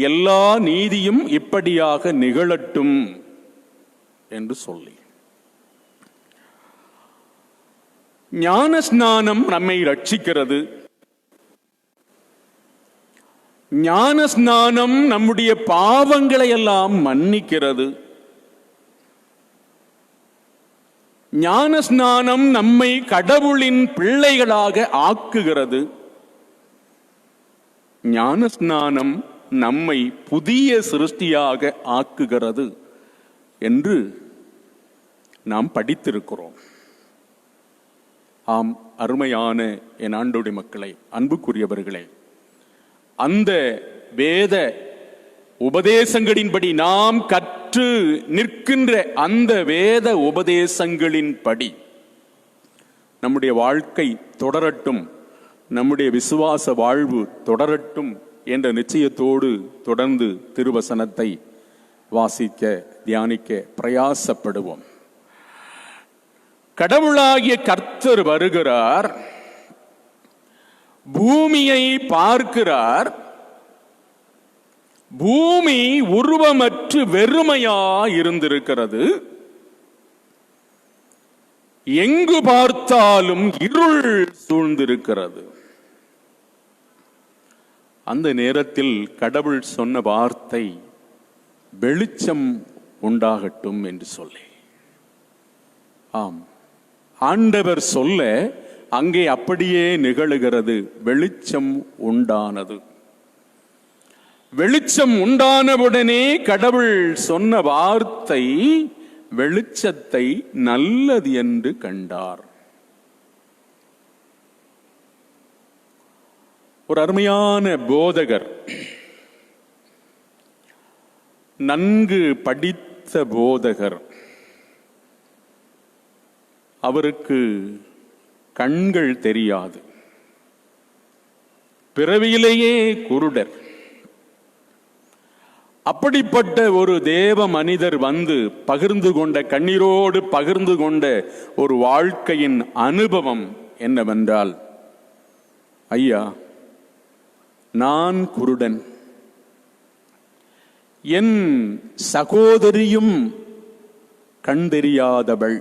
எல்லா நீதியும் இப்படியாக நிகழட்டும் என்று சொல்லி, ஞான ஸ்நானம் நம்மை ரட்சிக்கிறது. ஞான ஸ்நானம் நம்முடைய பாவங்களை எல்லாம் மன்னிக்கிறது. ஞான ஸ்நானம் நம்மை கடவுளின் பிள்ளைகளாக ஆக்குகிறது. ஞான ஸ்நானம் நம்மை புதிய சிருஷ்டியாக ஆக்குகிறது என்று நாம் படித்திருக்கிறோம். ஆம், அருமையான என் ஆண்டோடி மக்களை, அன்புக்குரியவர்களே, அந்த வேத உபதேசங்களின்படி நாம் கற்று நிற்கின்ற அந்த வேத உபதேசங்களின்படி நம்முடைய வாழ்க்கை தொடரட்டும், நம்முடைய விசுவாச வாழ்வு தொடரட்டும் என்ற நிச்சயத்தோடு தொடர்ந்து திருவசனத்தை வாசிக்க தியானிக்க பிரயாசப்படுவோம். கடவுளாகிய கர்த்தர் வருகிறார், பூமியை பார்க்கிறார். பூமி உருவமற்று வெறுமையா இருந்திருக்கிறது. எங்கு பார்த்தாலும் இருள் சூழ்ந்திருக்கிறது. அந்த நேரத்தில் கடவுள் சொன்ன வார்த்தை, வெளிச்சம் உண்டாகட்டும் என்று சொல்லி. ஆம், ஆண்டவர் சொல்ல அங்கே அப்படியே நிகழுகிறது. வெளிச்சம் உண்டானது. வெளிச்சம் உண்டானவுடனே கடவுள் சொன்ன வார்த்தை, வெளிச்சத்தை நல்லது என்று கண்டார். ஒரு அருமையான போதகர், நன்கு படித்த போதகர், அவருக்கு கண்கள் தெரியாது, பிறவியிலேயே குருடர். அப்படிப்பட்ட ஒரு தேவ மனிதர் வந்து பகிர்ந்து கொண்ட, கண்ணீரோடு பகிர்ந்து கொண்ட ஒரு வாழ்க்கையின் அனுபவம் என்னவென்றால், ஐயா, நான் குருடன், என் சகோதரியும் கண் தெரியாதவள்,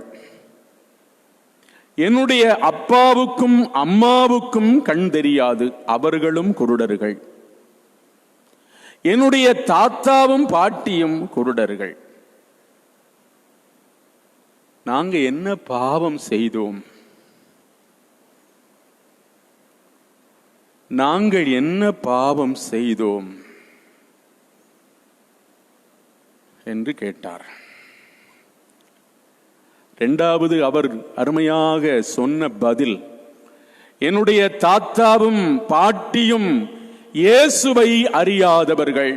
என்னுடைய அப்பாவுக்கும் அம்மாவுக்கும் கண் தெரியாது, அவர்களும் குருடர்கள், என்னுடைய தாத்தாவும் பாட்டியும் குருடர்கள். நாங்க என்ன பாவம் செய்தோம்? நாங்கள் என்ன பாவம் செய்தோம் என்று கேட்டார். இரண்டாவது அவர் அருமையாக சொன்ன பதில், என்னுடைய தாத்தாவும் பாட்டியும் இயேசுவை அறியாதவர்கள்,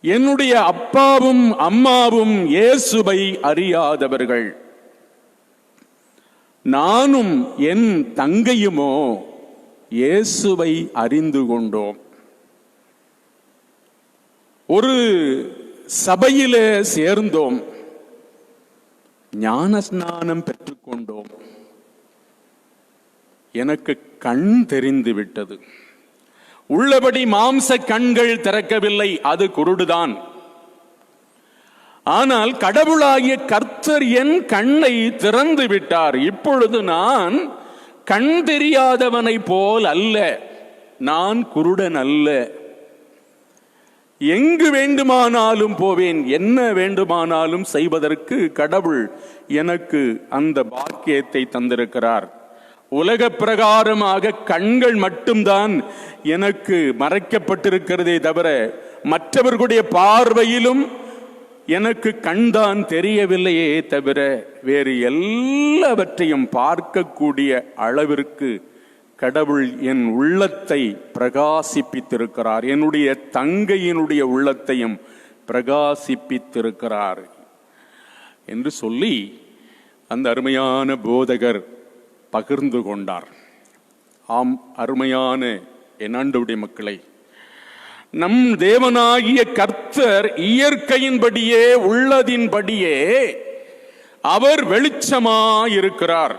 என்னுடைய அப்பாவும் அம்மாவும் இயேசுவை அறியாதவர்கள், நானும் என் தங்கையுமோ இயேசுவை அறிந்து கொண்டோம். ஒரு சபையிலே சேர்ந்தோம், ஞான ஸ்நானம் பெற்றுக்கொண்டோம், எனக்கு கண் தெரிந்து விட்டது. உள்ளபடி மாம்ச கண்கள் திறக்கவில்லை, அது குருடுதான். ஆனால் கடவுளாகிய கர்த்தர் என் கண்ணை திறந்து விட்டார். இப்பொழுது நான் கண் தெரியாதவனை போல் அல்ல, நான் குருடன் அல்ல. எங்கு வேண்டுமானாலும் போவேன், என்ன வேண்டுமானாலும் செய்வதற்கு கடவுள் எனக்கு அந்த பாக்கியத்தை தந்திருக்கிறார். உலக பிரகாரமாக கண்கள் மட்டும்தான் எனக்கு மறைக்கப்பட்டிருக்கிறதே தவிர, மற்றவர்களுடைய பார்வையிலும் எனக்கு கண்தான் தெரியவில்லையே தவிர, வேறு எல்லாவற்றையும் பார்க்கக்கூடிய அளவிற்கு கடவுள் என் உள்ளத்தை பிரகாசிப்பித்திருக்கிறார். என்னுடைய தங்கையினுடைய உள்ளத்தையும் பிரகாசிப்பித்திருக்கிறார் என்று சொல்லி அந்த அருமையான போதகர் பகிர்ந்து கொண்டார். ஆம், அருமையான என் ஆண்டவருடைய மக்களை, நம் தேவனாகிய கர்த்தர் இயற்கையின்படியே உள்ளதின்படியே அவர் வெளிச்சமாயிருக்கிறார்.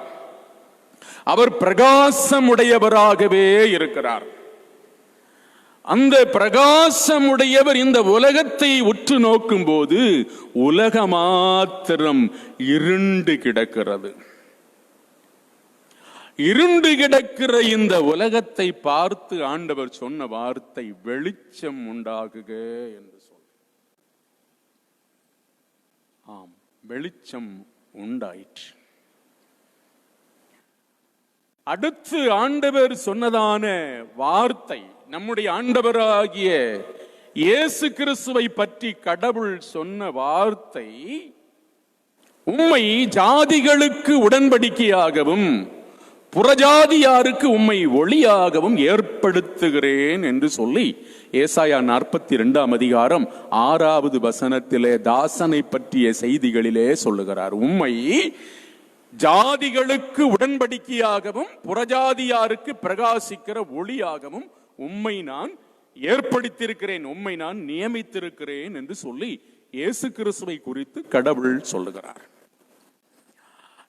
அவர் பிரகாசமுடையவராகவே இருக்கிறார். அந்த பிரகாசமுடையவர் இந்த உலகத்தை உற்று நோக்கும் போது உலக மாத்திரம் இருண்டு கிடக்கிறது. இருண்டு கிடக்கிற இந்த உலகத்தை பார்த்து ஆண்டவர் சொன்ன வார்த்தை, வெளிச்சம் உண்டாகுக என்று சொல். ஆம், வெளிச்சம் உண்டாயிற்று. அடுத்து ஆண்டவர் சொன்னதான வார்த்தை, நம்முடைய ஆண்டவராகிய இயேசு கிறிஸ்துவை பற்றி கடவுள் சொன்ன வார்த்தை, உம்மை ஜாதிகளுக்கு உடன்படிக்கையாகவும் புறஜாதியாருக்கு உம்மை ஒளியாகவும் ஏற்படுத்துகிறேன் என்று சொல்லி ஏசாயா 42 அதிகாரம் 6வது வசனத்திலே தாசனை பற்றிய செய்திகளிலே சொல்லுகிறார். உம்மை ஜாதிகளுக்கு உடன்படிக்கையாகவும் புறஜாதியாருக்கு பிரகாசிக்கிற ஒளியாகவும் உம்மை நான் ஏற்படுத்தியிருக்கிறேன், உம்மை நான் நியமித்திருக்கிறேன் என்று சொல்லி இயேசு கிறிஸ்துவை குறித்து கடவுள் சொல்லுகிறார்.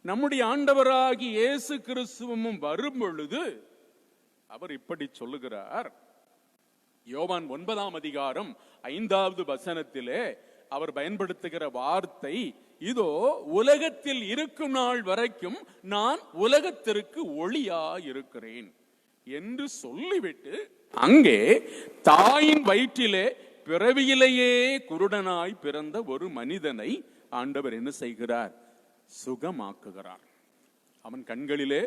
நம்முடைய ஆண்டவராகி இயேசு கிறிஸ்துவும் வரும் பொழுது அவர் இப்படி சொல்லுகிறார். யோவான் 9 அதிகாரம் 5வது வசனத்திலே அவர் பயன்படுத்துகிற வார்த்தை, இதோ உலகத்தில் இருக்கும் நாள் வரைக்கும் நான் உலகத்திற்கு ஒளியா இருக்கிறேன் என்று சொல்லிவிட்டு, அங்கே தாயின் வயிற்றிலே பிறவியிலேயே குருடனாய் பிறந்த ஒரு மனிதனை ஆண்டவர் என்ன செய்கிறார்? சுகமாக்குகிறார். அவன் கண்களிலே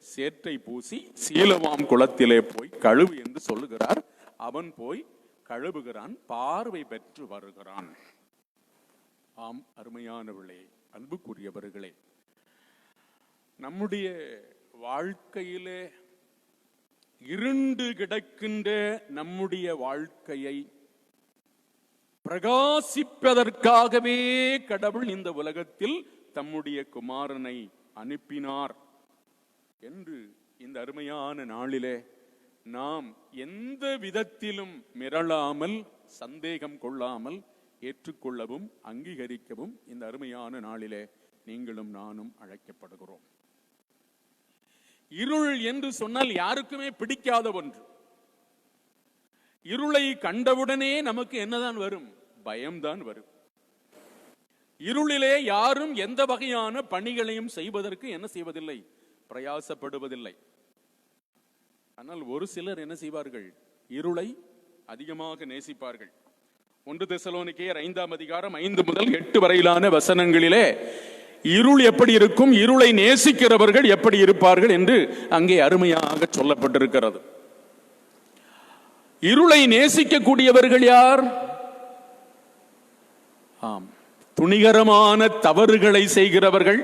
சேற்றை பூசி சீலவாம் குளத்திலே போய் கழுவு என்று சொல்லுகிறார். அவன் போய் கழுவுகிறான், பார்வை பெற்று வருகிறான். ஆம், அருமையானவர்களே, அன்புக்குரியவர்களே, நம்முடைய வாழ்க்கையிலே இருண்டு கிடக்கின்ற நம்முடைய வாழ்க்கையை பிரகாசிப்பதற்காகவே கடவுள் இந்த உலகத்தில் தம்முடைய குமாரனை அனுப்பினார் என்று இந்த அருமையான நாளிலே நாம் எந்த விதத்திலும் மிரளாமல், சந்தேகம் கொள்ளாமல் ஏற்றுக்கொள்ளவும் அங்கீகரிக்கவும் இந்த அருமையான நாளிலே நீங்களும் நானும் அழைக்கப்படுகிறோம். இருள் என்று சொன்னால் யாருக்குமே பிடிக்காத ஒன்று. இருளை கண்டவுடனே நமக்கு என்னதான் வரும்? பயம்தான் வரும். இருளிலே யாரும் எந்த வகையான பணிகளையும் செய்வதற்கு என்ன செய்வதில்லை? பிரயாசப்படுவதில்லை. ஆனால் ஒரு சிலர் என்ன செய்வார்கள்? இருளை அதிகமாக நேசிப்பார்கள். 1 தெசலோனிக்கேயர் 5ஆம் அதிகாரம் 5 முதல் 8 வரையிலான வசனங்களிலே இருள் எப்படி இருக்கும், இருளை நேசிக்கிறவர்கள் எப்படி இருப்பார்கள் என்று அங்கே அருமையாக சொல்லப்பட்டிருக்கிறது. இருளை நேசிக்கக்கூடியவர்கள் யார்? ஆம், துணிகரமான தவறுகளை செய்கிறவர்கள்,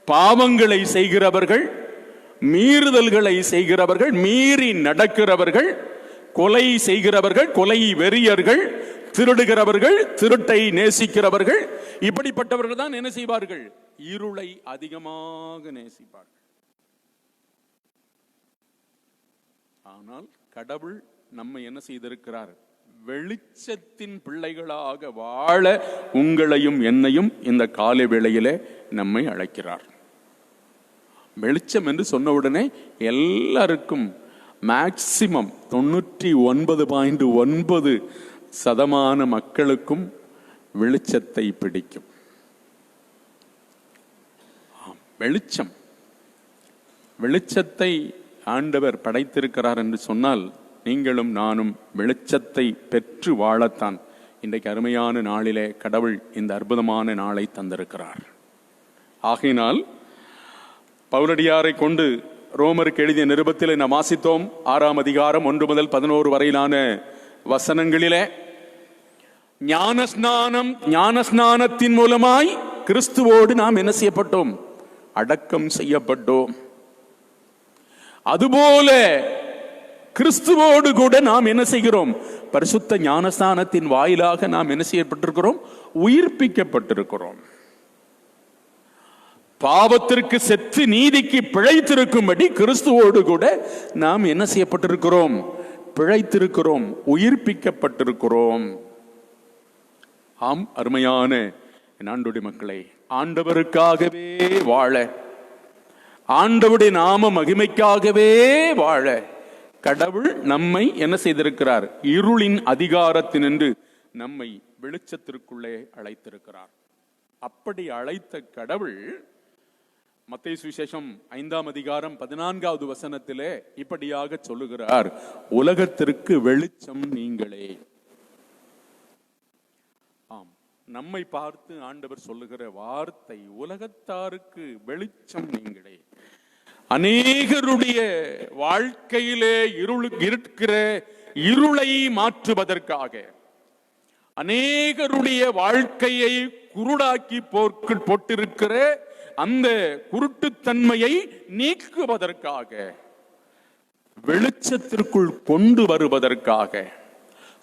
பாவங்களை செய்கிறவர்கள், மீறுதல்களை செய்கிறவர்கள், மீறி நடக்கிறவர்கள், கொலை செய்கிறவர்கள், கொலை வெறியர்கள், திருடுகிறவர்கள், திருட்டை நேசிக்கிறவர்கள், இப்படிப்பட்டவர்கள் தான் என்ன செய்வார்கள்? இருளை அதிகமாக நேசிப்பார்கள். ஆனால் கடவுள் நம்மை என்ன செய்திருக்கிறார்? வெளிச்சத்தின் பிள்ளைகளாக வாழ உங்களையும் என்னையும் இந்த காலை வேளையிலே நம்மை அழைக்கிறார். வெளிச்சம் என்று சொன்ன உடனே எல்லாருக்கும் மேக்சிமம் 99.9% மக்களுக்கும் வெளிச்சத்தை பிடிக்கும். வெளிச்சம், வெளிச்சத்தை ஆண்டவர் படைத்திருக்கிறார் என்று சொன்னால் நீங்களும் நானும் வெளிச்சத்தை பெற்று வாழத்தான் இன்றைக்கு அருமையான நாளிலே கடவுள் இந்த அற்புதமான நாளை தந்திருக்கிறார். ஆகையினால் பவுலடியாரை கொண்டு ரோமருக்கு எழுதிய நிருபத்திலே நாம் வாசித்தோம். 6ஆம் அதிகாரம் 1 முதல் 11 வரையிலான வசனங்களிலே ஞானஸ்நானத்தின் மூலமாய் கிறிஸ்துவோடு நாம் என்ன செய்யப்பட்டோம்? அடக்கம் செய்யப்பட்டோம். அதுபோல கிறிஸ்துவோடு கூட நாம் என்ன செய்கிறோம்? பரிசுத்த ஞானஸ்நானத்தின் வாயிலாக நாம் என்ன செய்யப்பட்டிருக்கிறோம்? உயிர்ப்பிக்கப்பட்டிருக்கிறோம். பாவத்திற்கு செத்து நீதிக்கு பிழைத்திருக்கும்படி கிறிஸ்துவோடு கூட நாம் என்ன செய்யப்பட்டிருக்கிறோம்? பிழைத்திருக்கிறோம், உயிர்ப்பிக்கப்பட்டிருக்கிறோம். ஆம், அருமையான ஆண்டவருடைய மக்களே, ஆண்டவருக்காகவே வாழ, ஆண்டவருடைய நாம மகிமைக்காகவே வாழ கடவுள் நம்மை என்ன செய்திருக்கிறார்? இருளின் அதிகாரத்தினின்று நம்மை வெளிச்சத்திற்குள்ளே அழைத்திருக்கிறார். அப்படி அழைத்த கடவுள் மத்தேயு சுவிசேஷம் 5ஆம் அதிகாரம் 14வது வசனத்திலே இப்படியாக சொல்லுகிறார், உலகத்திற்கு வெளிச்சம் நீங்களே. ஆம், நம்மை பார்த்து ஆண்டவர் சொல்லுகிற வார்த்தை, உலகத்தாருக்கு வெளிச்சம் நீங்களே. அநேகருடைய வாழ்க்கையிலே இருக்கிற இருளை மாற்றுவதற்காக, அநேகருடைய வாழ்க்கையை குருடாக்கி போட்டிருக்கிற அந்த குருட்டுத்தன்மையை நீக்குவதற்காக, வெளிச்சத்திற்குள் கொண்டு வருவதற்காக,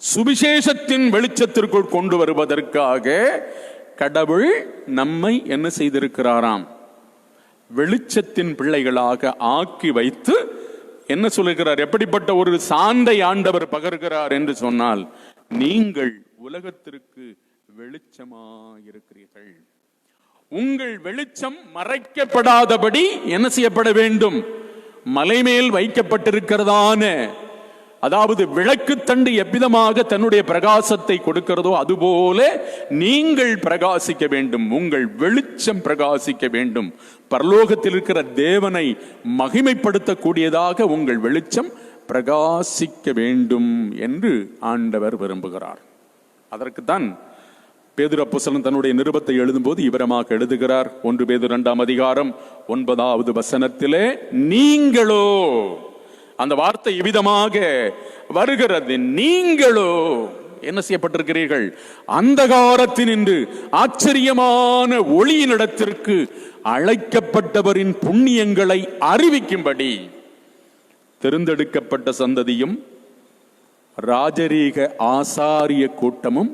சுவிசேஷத்தின் வெளிச்சத்திற்குள் கொண்டு வருவதற்காக கடவுள் நம்மை என்ன செய்திருக்கிறாராம்? வெளிச்சத்தின் பிள்ளைகளாக ஆக்கி வைத்து என்ன சொல்லுகிறார்? எப்படிப்பட்ட ஒரு சாந்தை ஆண்டவர் பகர்கிறார் என்று சொன்னால், நீங்கள் உலகத்திற்கு வெளிச்சமாயிருக்கிறீர்கள். உங்கள் வெளிச்சம் மறைக்கப்படாதபடி என்ன செய்யப்பட வேண்டும்? மலை மேல் வைக்கப்பட்டிருக்கிறதான, அதாவது விளக்கு தண்டு எவ்விதமாக தன்னுடைய பிரகாசத்தை கொடுக்கிறதோ அதுபோல நீங்கள் பிரகாசிக்க வேண்டும். உங்கள் வெளிச்சம் பிரகாசிக்க வேண்டும். பரலோகத்தில் இருக்கிற தேவனை மகிமைப்படுத்தக்கூடியதாக உங்கள் வெளிச்சம் பிரகாசிக்க வேண்டும் என்று ஆண்டவர் விரும்புகிறார். அதற்குத்தான் பேதுரு அப்போஸ்தலன் தன்னுடைய நிருபத்தை எழுதும்போது இவரமாக எழுதுகிறார். 1 பேதுரு 2ஆம் அதிகாரம் 9வது வசனத்திலே, நீங்களோ, அந்த வார்த்தை இவ்விதமாக வருகிறது, நீங்களோ என்ன செய்யப்பட்டிருக்கிறீர்கள்? அந்தகாரத்தினின்று ஆச்சரியமான ஒளியினிடத்திற்கு அழைக்கப்பட்டவரின் புண்ணியங்களை அறிவிக்கும்படி தெரிந்தெடுக்கப்பட்ட சந்ததியும் ராஜரீக ஆசாரிய கூட்டமும்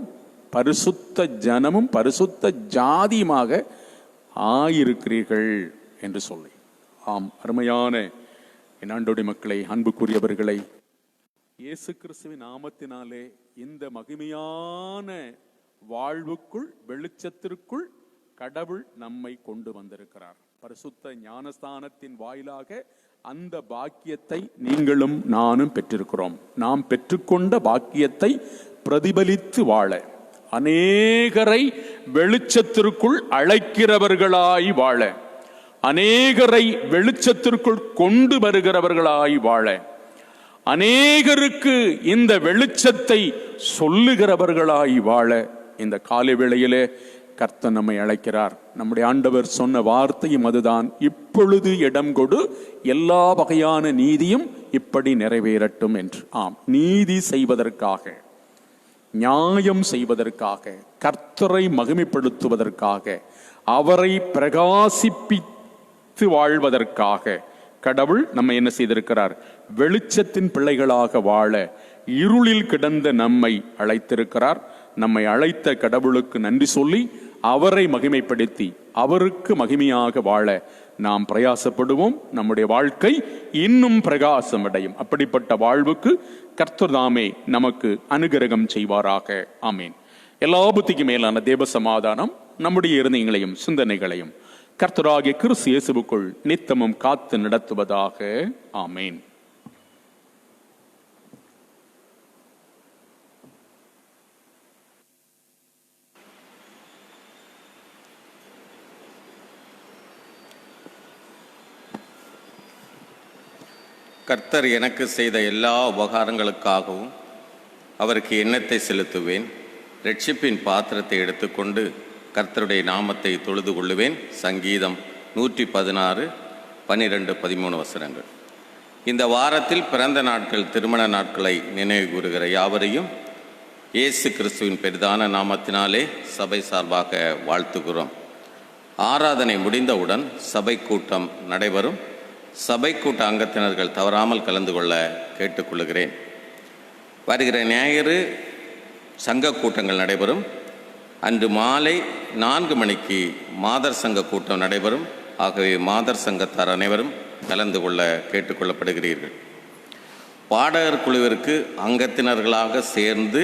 பரிசுத்த ஜனமும் பரிசுத்த ஜாதியுமாக ஆயிருக்கிறீர்கள் என்று சொல்லி. ஆம், அருமையான என் ஆண்டோடி மக்களை, அன்புக்குரியவர்களை, இயேசு கிறிஸ்துவின் நாமத்தினாலே இந்த மகிமையான வாழ்வுக்குள், வெளிச்சத்திற்குள் கடவுள் நம்மை கொண்டு வந்திருக்கிறார். பரிசுத்த ஞானஸ்தானத்தின் வாயிலாக அந்த பாக்கியத்தை நீங்களும் நானும் பெற்றிருக்கிறோம். நாம் பெற்றுக்கொண்ட பாக்கியத்தை பிரதிபலித்து வாழ, அநேகரை வெளிச்சத்திற்குள் அழைக்கிறவர்களாய் வாழ, அநேகரை வெளிச்சத்திற்குள் கொண்டு வருகிறவர்களாய் வாழ, அநேகருக்கு இந்த வெளிச்சத்தை சொல்லுகிறவர்களாய் வாழ இந்த காலை வேளையிலே கர்த்தர் நம்மை அழைக்கிறார். நம்முடைய ஆண்டவர் சொன்ன வார்த்தையும் அதுதான், இப்பொழுது இடம் கொடு, எல்லா வகையான நீதியும் இப்படி நிறைவேறட்டும் என்று. ஆம், நீதி செய்வதற்காக, நியாயம் செய்வதற்காக, கர்த்தரை மகிமைப்படுத்துவதற்காக, அவரை பிரகாசிப்பித்து வாழ்வதற்காக கடவுள் நம்மை என்ன செய்திருக்கிறார்? வெளிச்சத்தின் பிள்ளைகளாக வாழ இருளில் கிடந்த நம்மை அழைத்திருக்கிறார். நம்மை அழைத்த கடவுளுக்கு நன்றி சொல்லி அவரை மகிமைப்படுத்தி அவருக்கு மகிமையாக வாழ நாம் பிரயாசப்படுவோம். நம்முடைய வாழ்க்கை இன்னும் பிரகாசம் அடையும். அப்படிப்பட்ட வாழ்வுக்கு கர்த்தர் தாமே நமக்கு அனுகிரகம் செய்வாராக. ஆமீன். எல்லா புத்திக்கு மேலான தேவ சமாதானம் நம்முடைய இருதயங்களையும் சிந்தனைகளையும் கர்த்தராகிய கிறிஸ்து இயேசுவுக்குள் நித்தமும் காத்து நடத்துவதாக. ஆமீன். கர்த்தர் எனக்கு செய்த எல்லா உபகாரங்களுக்காகவும் அவருக்கு எண்ணத்தை செலுத்துவேன். இரட்சிப்பின் பாத்திரத்தை எடுத்துக்கொண்டு கர்த்தருடைய நாமத்தை தொழுது கொள்ளுவேன். சங்கீதம் 116, 12, 13 வசனங்கள். இந்த வாரத்தில் பிறந்த நாட்கள், திருமண நாட்களை நினைவு கூறுகிற யாவரையும் இயேசு கிறிஸ்துவின் பெரிதான நாமத்தினாலே சபை சார்பாக வாழ்த்துகிறோம். ஆராதனை முடிந்தவுடன் சபை கூட்டம் நடைபெறும். சபை கூட்ட அங்கத்தினர்கள் தவறாமல் கலந்து கொள்ள கேட்டுக்கொள்கிறேன். வருகிற ஞாயிறு சங்க கூட்டங்கள் நடைபெறும். அன்று மாலை 4 மணிக்கு மாதர் சங்க கூட்டம் நடைபெறும். ஆகவே மாதர் சங்கத்தார் அனைவரும் கலந்து கொள்ள கேட்டுக்கொள்ளப்படுகிறீர்கள். பாடகர் குழுவிற்கு அங்கத்தினர்களாக சேர்ந்து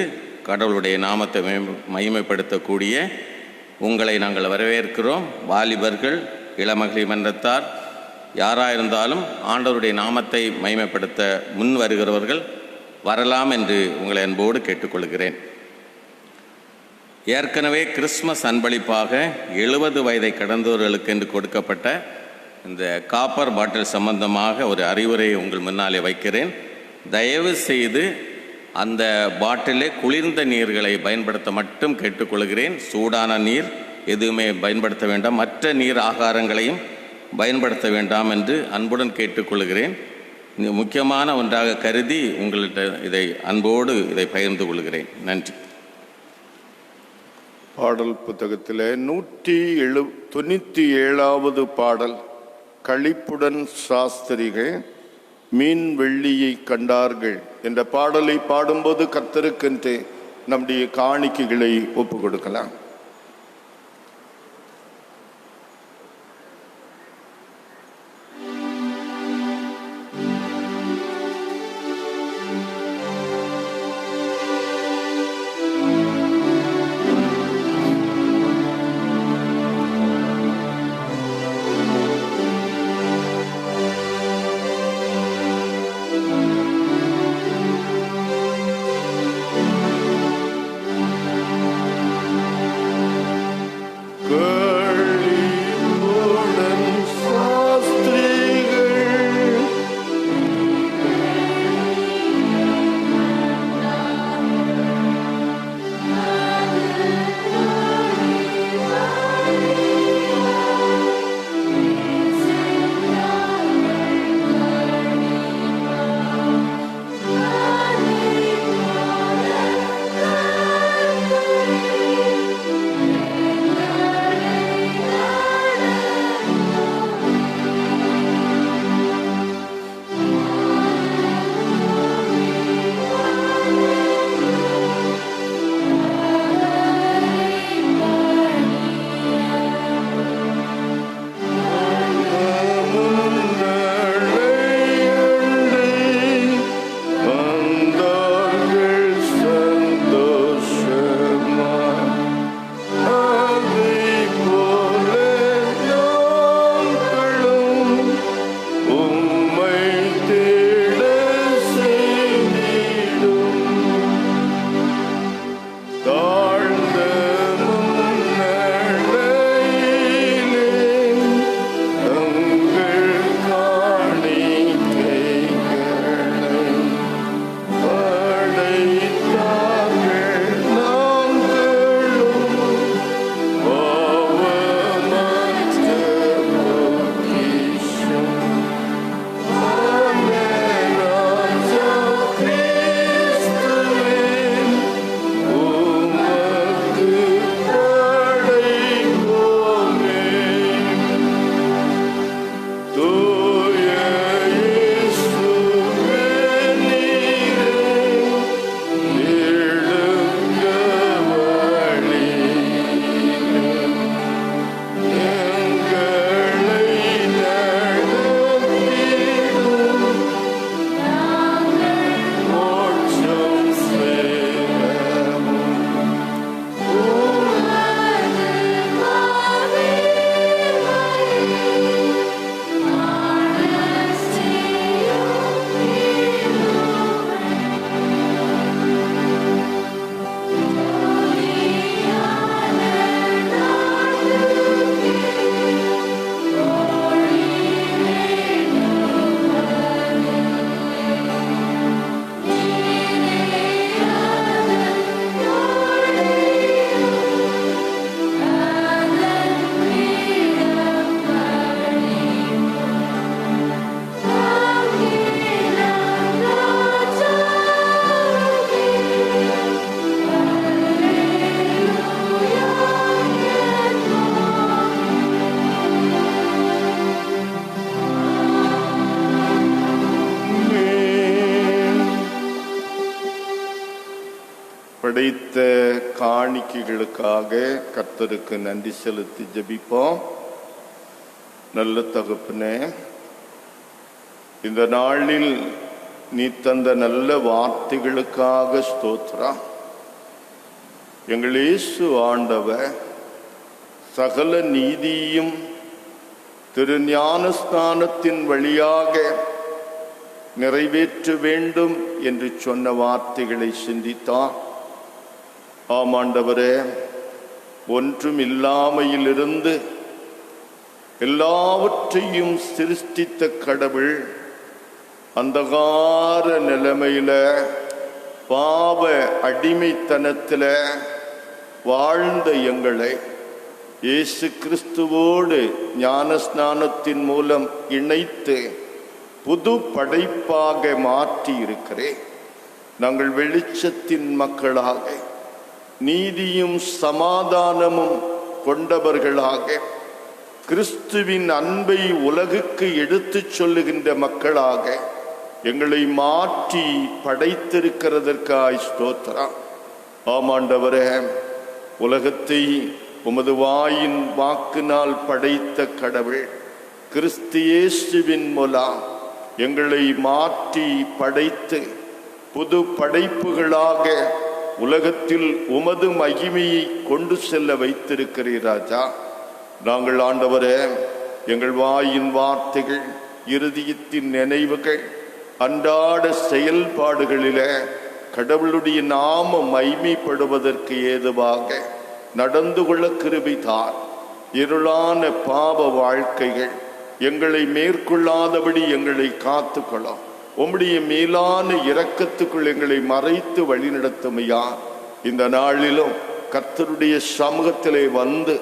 கடவுளுடைய நாமத்தை மகிமைப்படுத்தக்கூடிய உங்களை நாங்கள் வரவேற்கிறோம். வாலிபர்கள், இளமகளிர் மன்றத்தார் யாராயிருந்தாலும் ஆண்டவருடைய நாமத்தை மகிமைப்படுத்த முன் வருகிறவர்கள் வரலாம் என்று உங்களை அன்போடு கேட்டுக்கொள்கிறேன். ஏற்கனவே கிறிஸ்மஸ் அன்பளிப்பாக 70 வயதை கடந்தவர்களுக்கு என்று கொடுக்கப்பட்ட இந்த காப்பர் பாட்டில் சம்பந்தமாக ஒரு அறிவுரையை உங்கள் முன்னாலே வைக்கிறேன். தயவு செய்து அந்த பாட்டிலே குளிர்ந்த நீர்களை பயன்படுத்த மட்டும் கேட்டுக்கொள்கிறேன். சூடான நீர் எதுவுமே பயன்படுத்த வேண்டாம். மற்ற நீர் ஆகாரங்களையும் பயன்படுத்த வேண்டாம் என்று அன்புடன் கேட்டுக்கொள்கிறேன். முக்கியமான ஒன்றாக கருதி உங்கள்கிட்ட இதை அன்போடு பகிர்ந்து கொள்கிறேன். நன்றி. பாடல் புத்தகத்தில் 197வது பாடல், களிப்புடன் சாஸ்திரிகள் மீன் வெள்ளியை கண்டார்கள் என்ற பாடலை பாடும்போது கர்த்தருக்கென்று நம்முடைய காணிக்கைகளை ஒப்பு கொடுக்கலாம். படைத்த காணிக்கைகளுக்காக கர்த்தருக்கு நன்றி செலுத்தி ஜெபிப்போம். நல்ல தகப்பனே, இந்த நாளில் நீ தந்த நல்ல வார்த்தைகளுக்காக ஸ்தோத்திரம். எங்கள் இயேசு ஆண்டவர் சகல நீதியும் திருஞானஸ்தானத்தின் வழியாக நிறைவேற்ற வேண்டும் என்று சொன்ன வார்த்தைகளை சிந்தித்தார். ஆமாண்டவரே, ஒன்றும் இல்லாமையிலிருந்து எல்லாவற்றையும் சிருஷ்டித்த கடவுள் அந்தகார நிலைமையில பாவ அடிமைத்தனத்தில வாழ்ந்த எங்களை இயேசு கிறிஸ்துவோடு ஞானஸ்நானத்தின் மூலம் இணைத்து புது படைப்பாக மாற்றி இருக்கிறேன். நாங்கள் வெளிச்சத்தின் மக்களாக நீதியும் சமாதானமும் கொண்டவர்களாக கிறிஸ்துவின் அன்பை உலகுக்கு எடுத்துச் சொல்லுகின்ற மக்களாக எங்களை மாற்றி படைத்திருக்கிறதற்காய் ஸ்தோத்திரம். ஆமாண்டவரே, உலகத்தை உமது வாயின் வாக்கினால் படைத்த கடவுள் கிறிஸ்து இயேசுவின் மூலம் எங்களை மாற்றி படைத்து புது படைப்புகளாக உலகத்தில் உமது மகிமையை கொண்டு செல்ல வைத்திருக்கிறீர் ராஜா. நாங்கள் ஆண்டவரே, எங்கள் வாயின் வார்த்தைகள், இருதயத்தின் நினைவுகள், அன்றாட செயல்பாடுகளில கடவுளுடைய நாம மைமைப்படுவதற்கு ஏதுவாக நடந்து கொள்ள கிருபை தார். இருளான பாவ வாழ்க்கைகள் எங்களை மேற்கொள்ளாதபடி எங்களை காத்துக்கொள்ளும். உம்முடைய மேலான இரக்கத்துக்குள் எங்களை மறைத்து வழிநடத்துமையா. இந்த நாளிலும் கர்த்தருடைய சமூகத்திலே வந்து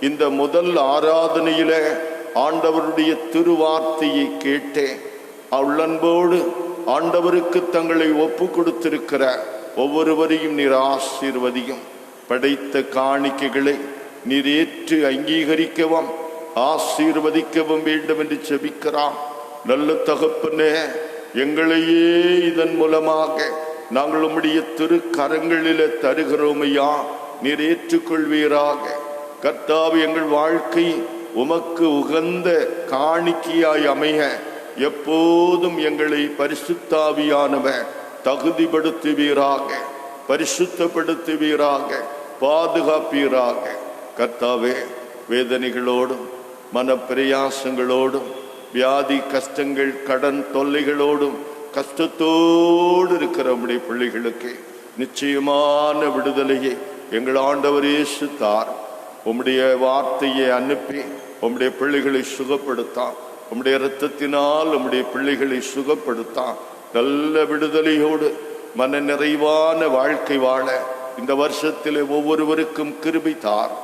இந்த முதல் ஆராதனையில ஆண்டவருடைய திருவார்த்தையை கேட்டேன். அவ்வளன்போடு ஆண்டவருக்கு தங்களை ஒப்பு கொடுத்திருக்கிற ஒவ்வொருவரையும் நீர் ஆசீர்வதியும். படைத்த காணிக்கைகளை நீர் ஏற்று அங்கீகரிக்கவும் ஆசீர்வதிக்கவும் வேண்டும் என்று செபிக்கிறான். நல்ல தகப்பனே, எங்களையே இதன் மூலமாக நாங்கள் உம்முடைய திருக்கரங்களிலே தருகிறோமையா, நீர் ஏற்றுக்கொள்வீராக. கர்த்தாவே, எங்கள் வாழ்க்கை உமக்கு உகந்த காணிக்கையாய் அமைய எப்போதும் எங்களை பரிசுத்தாவியானவர் தகுதிப்படுத்துவீராக, பரிசுத்தப்படுத்துவீராக, பாதுகாப்பீராக. கர்த்தாவே, வேதனைகளோடும் மனப்பிரயாசங்களோடும் வியாதி கஷ்டங்கள் கடன் தொல்லைகளோடும் கஷ்டத்தோடு இருக்கிற நம்முடைய பிள்ளைகளுக்கு நிச்சயமான விடுதலையை எங்கள் ஆண்டவர் இயேசு தார். உம்முடைய வார்த்தையை அனுப்பி உம்முடைய பிள்ளைகளை சுகப்படுத்தான். உம்முடைய இரத்தத்தினால் உம்முடைய பிள்ளைகளை சுகப்படுத்தான். நல்ல விடுதலையோடு மன நிறைவான வாழ்க்கை வாழ இந்த வருஷத்திலே ஒவ்வொருவருக்கும் கிருபை தார்.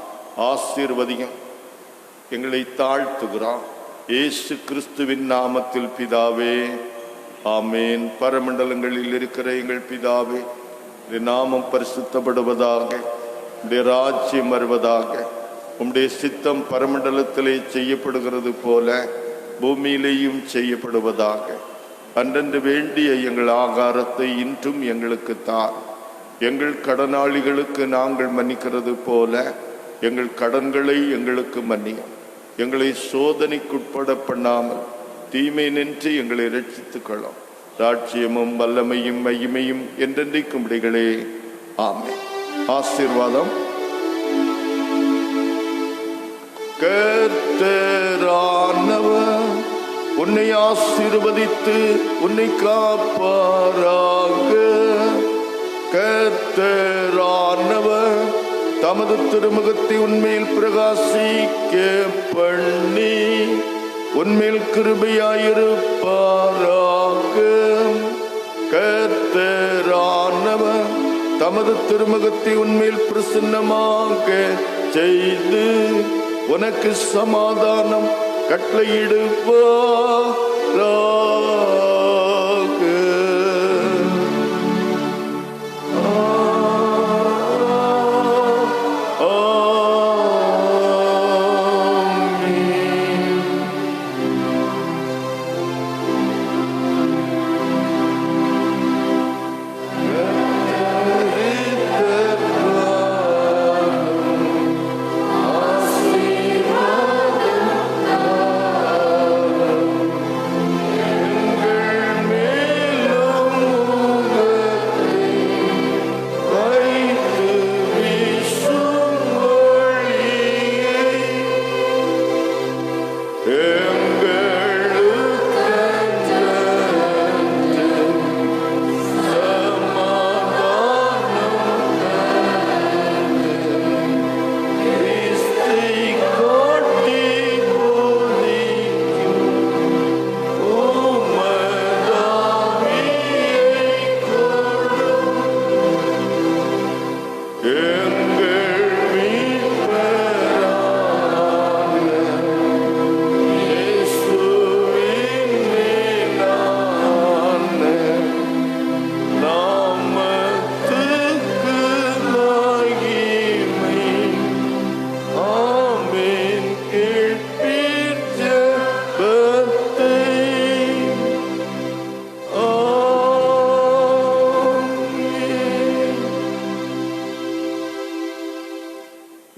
ஆசீர்வதியும். எங்களை தாழ்த்துகிறான் இயேசு கிறிஸ்துவின் நாமத்தில் பிதாவே, ஆமேன். பரமண்டலங்களில் இருக்கிற எங்கள் பிதாவே, உம்முடைய நாமம் பரிசுத்தப்படுவதாக, உம்முடைய ராஜ்யம் வருவதாக, உம்முடைய சித்தம் பரமண்டலத்திலே செய்யப்படுகிறது போல பூமியிலேயும் செய்யப்படுவதாக. அன்றன்று வேண்டிய எங்கள் ஆகாரத்தை இன்றும் எங்களுக்கு தார். எங்கள் கடனாளிகளுக்கு நாங்கள் மன்னிக்கிறது போல எங்கள் கடன்களை எங்களுக்கு மன்னியும். எங்களை சோதனைக்குட்பட பண்ணாமல் தீமை நின்று எங்களை ரட்சித்துக் கொள்ளும். ராஜ்யமும் வல்லமையும் மகிமையும் என்றென்றைக்கும் உடைகளே. ஆமென். ஆசீர்வாதம். கர்த்தரானவர் உன்னை ஆசீர்வதித்து உன்னை காப்பாராக. கர்த்தரானவர் தமது திருமுகத்தை உன்மேல் பிரகாசிக்க பண்ணி உன்மேல் கிருபையாயிருப்பாராக. கர்த்தரானவர் தமது திருமுகத்தை உன்மேல் பிரசன்னமாக செய்து உனக்கு சமாதானம் கட்டளையிடுவாராக.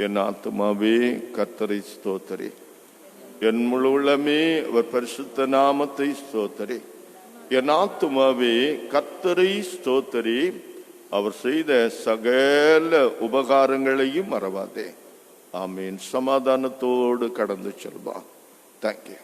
என் ஆத்துமாவே கர்த்தரை ஸ்தோத்தரி, என் முழு உள்ளமே அவர் பரிசுத்த நாமத்தை ஸ்தோத்தரி. என் ஆத்துமாவே கர்த்தரை ஸ்தோத்தரி, அவர் செய்த சகல உபகாரங்களையும் மறவாதே. ஆமீன். சமாதானத்தோடு கடந்து செல்வா. தேங்க்யூ.